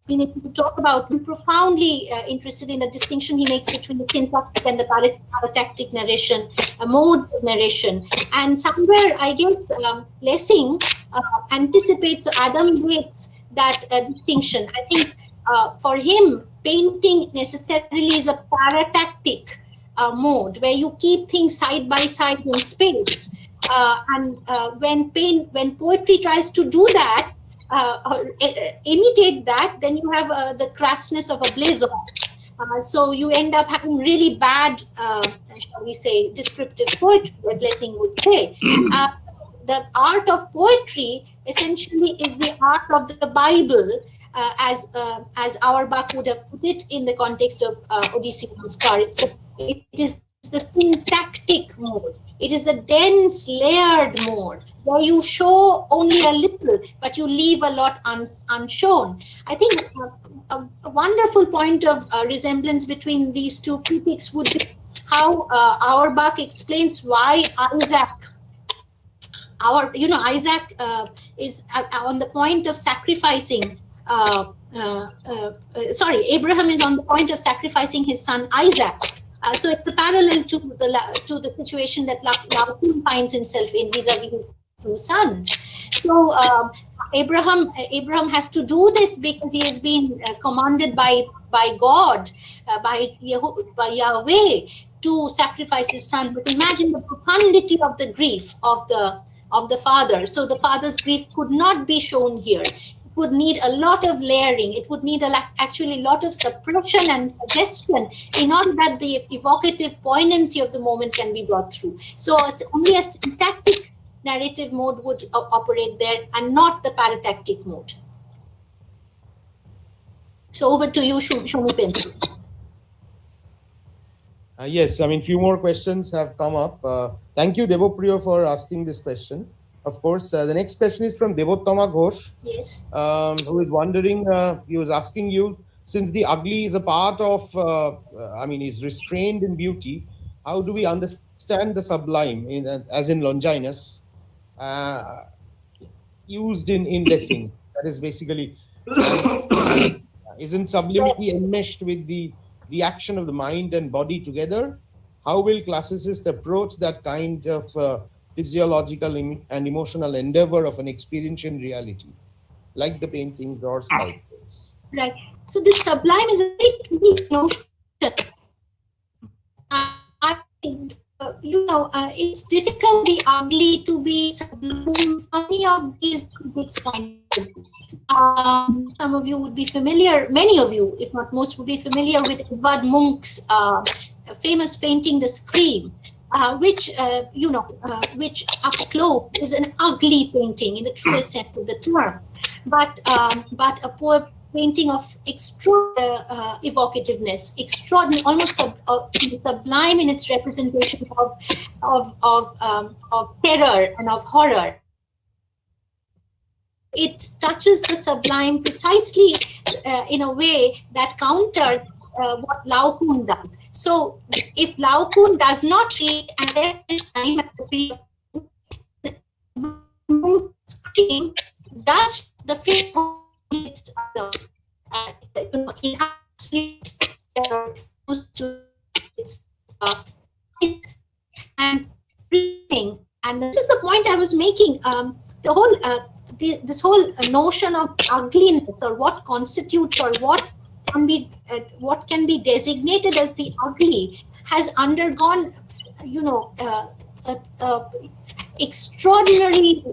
been able to talk about. I'm profoundly interested in the distinction he makes between the syntactic and the paratactic narration, mode of narration. And somewhere, I guess, Lessing anticipates, Adam Waits that distinction. I think for him, painting necessarily is a paratactic mode where you keep things side by side in space. And when poetry tries to do that, imitate that, then you have the crassness of a blazer. So you end up having really bad, shall we say, descriptive poetry, as Lessing would say. The art of poetry essentially is the art of the Bible, as Auerbach would have put it in the context of Odysseus' Star. It is the syntactic mode. It is the dense, layered mode where you show only a little, but you leave a lot unshown. I think a wonderful point of resemblance between these two critics would be how Auerbach explains why Isaac is on the point of sacrificing. Abraham is on the point of sacrificing his son Isaac. So it's a parallel to the situation that Laocoon finds himself in vis-a-vis his two sons. So Abraham has to do this because he has been commanded by God, by Yahweh, to sacrifice his son. But imagine the profundity of the grief of the father. So the father's grief could not be shown here. It would need a lot of layering. It would need actually a lot of suppression and suggestion in order that the evocative poignancy of the moment can be brought through. So it's only a syntactic narrative mode would operate there, and not the paratactic mode. So over to you, Shomipen. Yes, I mean, few more questions have come up. Thank you, Devopriyo, for asking this question. Of course, the next question is from Devottama Ghosh. Yes. Who is wondering, he was asking you, since the ugly is a part of, is restrained in beauty, how do we understand the sublime, as in Longinus, used in Lessing? That is basically, isn't sublimity enmeshed with the reaction of the mind and body together? How will classicists approach that kind of physiological and emotional endeavor of an experiential reality, like the paintings or sculptures? Right. So this sublime is a very tricky notion. It's difficult the ugly to be sublime from any of these critics' point of view. Some of you would be familiar, many of you, if not most, would be familiar with Edvard Munch's famous painting, The Scream, which up close is an ugly painting in the truest sense of the term, but a poor painting of extraordinary evocativeness, extraordinary, almost sublime in its representation of terror and of horror. It touches the sublime precisely in a way that counters what Lao Kun does. So, if Lao Kun does not treat and there is time at the screen, does the film and this is the point I was making. The whole this whole notion of ugliness, or what constitutes, or what can be designated as the ugly, has undergone, extraordinarily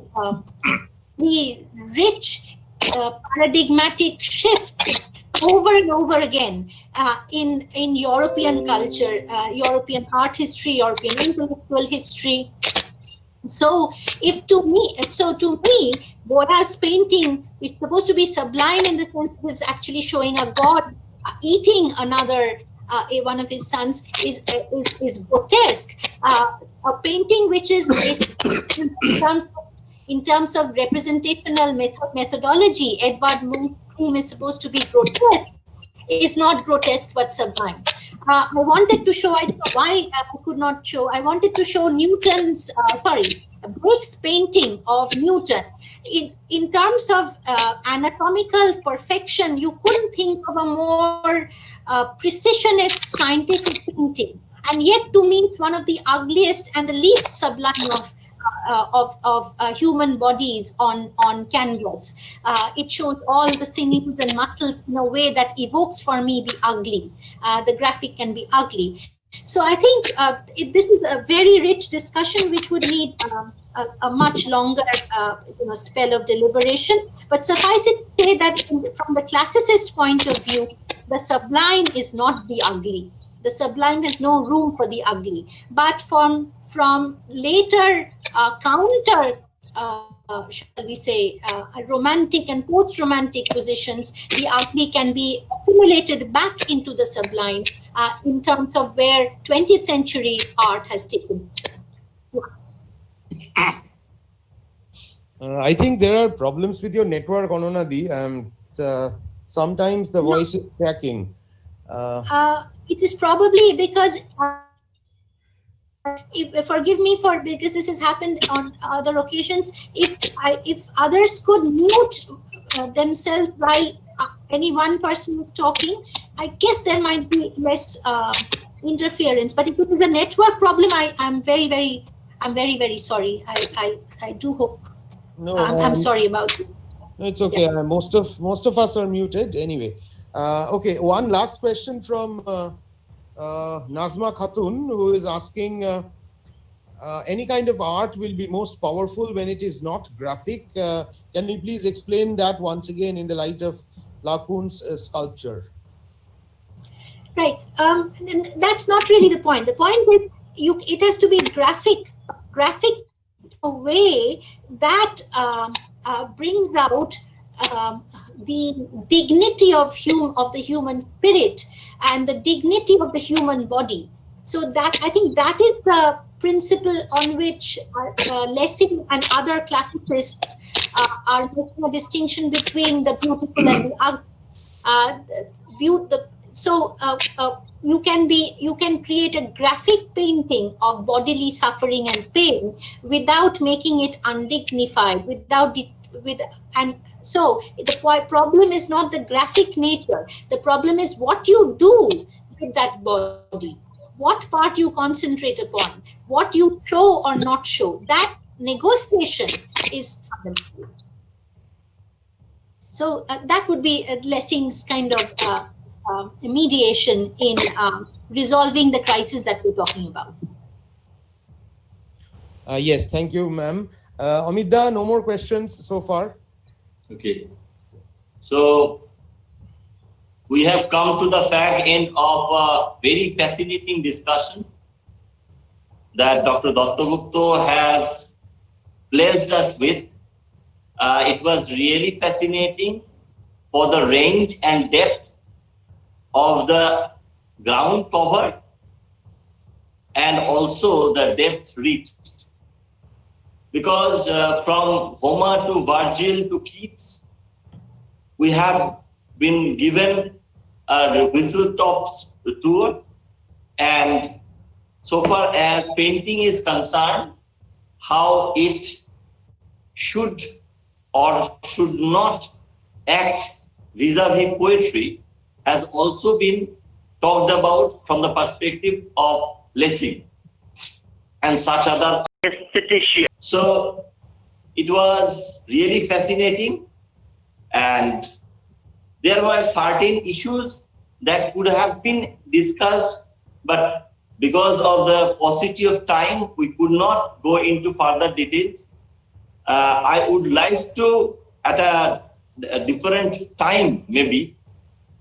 rich paradigmatic shifts over and over again in European culture, European art history, European intellectual history. So to me, Borja's painting, which is supposed to be sublime in the sense it is actually showing a god eating another one of his sons, is grotesque. A painting which is based in terms of representational methodology, Edvard Munch's Scream is supposed to be grotesque. Is not grotesque but sublime. I wanted to show, I don't know why I could not show, I wanted to show Blake's painting of Newton. In terms of anatomical perfection, you couldn't think of a more precisionist scientific painting. And yet, to me, it's one of the ugliest and the least sublime of human bodies on canvas. It shows all the sinews and muscles in a way that evokes for me the ugly. The graphic can be ugly. So I think this is a very rich discussion which would need a much longer spell of deliberation. But suffice it to say that from the classicist point of view, the sublime is not the ugly. The sublime has no room for the ugly. But from later counter, shall we say, romantic and post-romantic positions, the ugly can be assimilated back into the sublime in terms of where 20th century art has taken. I think there are problems with your network, Ananya. Sometimes the voice is cracking. It is probably because, forgive me because this has happened on other occasions, if others could mute themselves while any one person is talking, I guess there might be less interference. But if it is a network problem, I'm very, very sorry. I do hope. No, I'm sorry about it. It's okay. Yeah. Most of us are muted anyway. Okay, one last question from Nazma Khatun, who is asking, any kind of art will be most powerful when it is not graphic. Can you please explain that once again in the light of Laocoon's sculpture? Right. That's not really the point. The point is it has to be graphic in a way that brings out the dignity of the human spirit and the dignity of the human body. So that, I think, that is the principle on which Lessing and other classicists are making a distinction between the beautiful and the ugly. So you can create a graphic painting of bodily suffering and pain without making it undignified, and so the problem is not the graphic nature. The problem is what you do with that body, what part you concentrate upon, what you show or not show, that negotiation is fundamental. So that would be Lessing's kind of mediation in resolving the crisis that we're talking about. Yes, thank you, ma'am. Amida, no more questions so far. Okay. So we have come to the fag end of a very fascinating discussion that Dr. Gupta has blessed us with. It was really fascinating for the range and depth of the ground cover and also the depth reached. Because from Homer to Virgil to Keats, we have been given a whistle-top tour, and so far as painting is concerned, how it should or should not act vis-a-vis poetry has also been talked about from the perspective of Lessing and such other aestheticians. So it was really fascinating, and there were certain issues that could have been discussed, but because of the paucity of time, we could not go into further details. I would like to, at a different time maybe,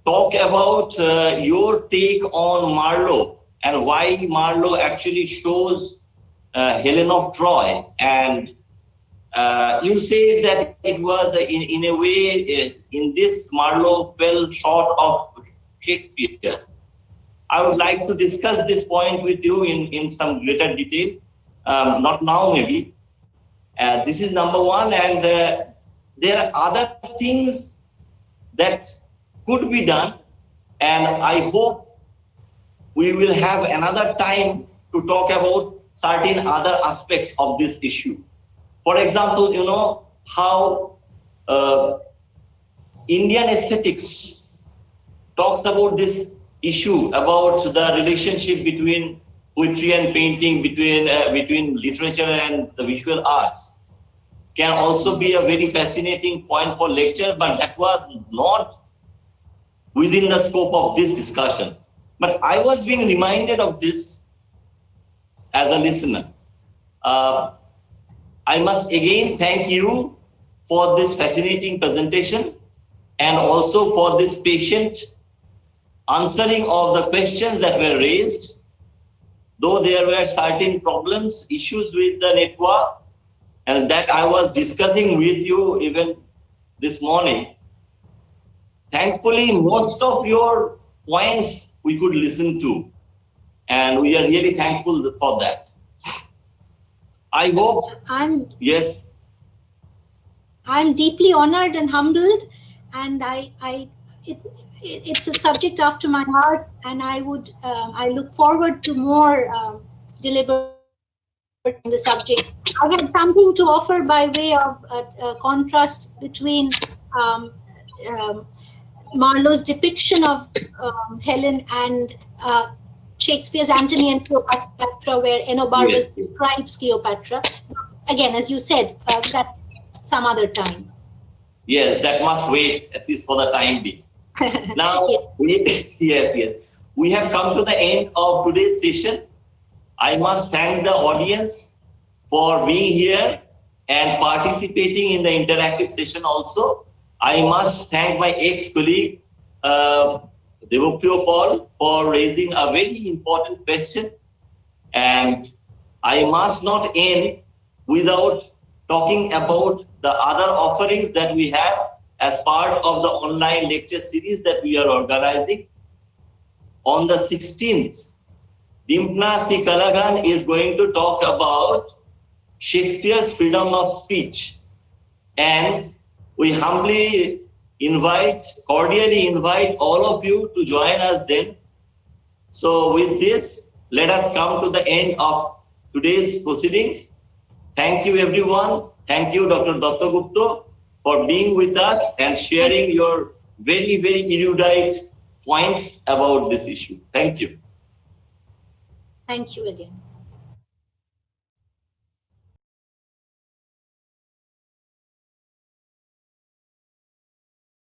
talk about your take on Marlowe and why Marlowe actually shows Helen of Troy. And you say that it was in a way, in this Marlowe fell short of Shakespeare. I would like to discuss this point with you in some greater detail, not now maybe. This is number one, and there are other things that could be done, and I hope we will have another time to talk about certain other aspects of this issue. For example, you know how Indian aesthetics talks about this issue about the relationship between poetry and painting, between literature and the visual arts, can also be a very fascinating point for lecture, but that was not within the scope of this discussion. But I was being reminded of this as a listener. I must again thank you for this fascinating presentation and also for this patient answering of the questions that were raised. Though there were certain problems, issues with the network, and that I was discussing with you even this morning. Thankfully, most of your points we could listen to, and we are really thankful for that. I hope. Yes. I'm deeply honored and humbled, and it's a subject after my heart, and I look forward to more deliberating on the subject. I had something to offer by way of a contrast between Marlowe's depiction of Helen and Shakespeare's Antony and Cleopatra, where Enobarbius describes Cleopatra. Again, as you said, that some other time. Yes, that must wait, at least for the time being. Now, yes. We have come to the end of today's session. I must thank the audience for being here and participating in the interactive session also. I must thank my ex-colleague, Devoprio Paul, for raising a very important question. And I must not end without talking about the other offerings that we have as part of the online lecture series that we are organizing. On the 16th, Dimpna C. Kalagan is going to talk about Shakespeare's freedom of speech. And we humbly cordially invite all of you to join us then. So with this, let us come to the end of today's proceedings. Thank you, everyone. Thank you, Dr. Gupta, for being with us and sharing your very, very erudite points about this issue. Thank you. Thank you again.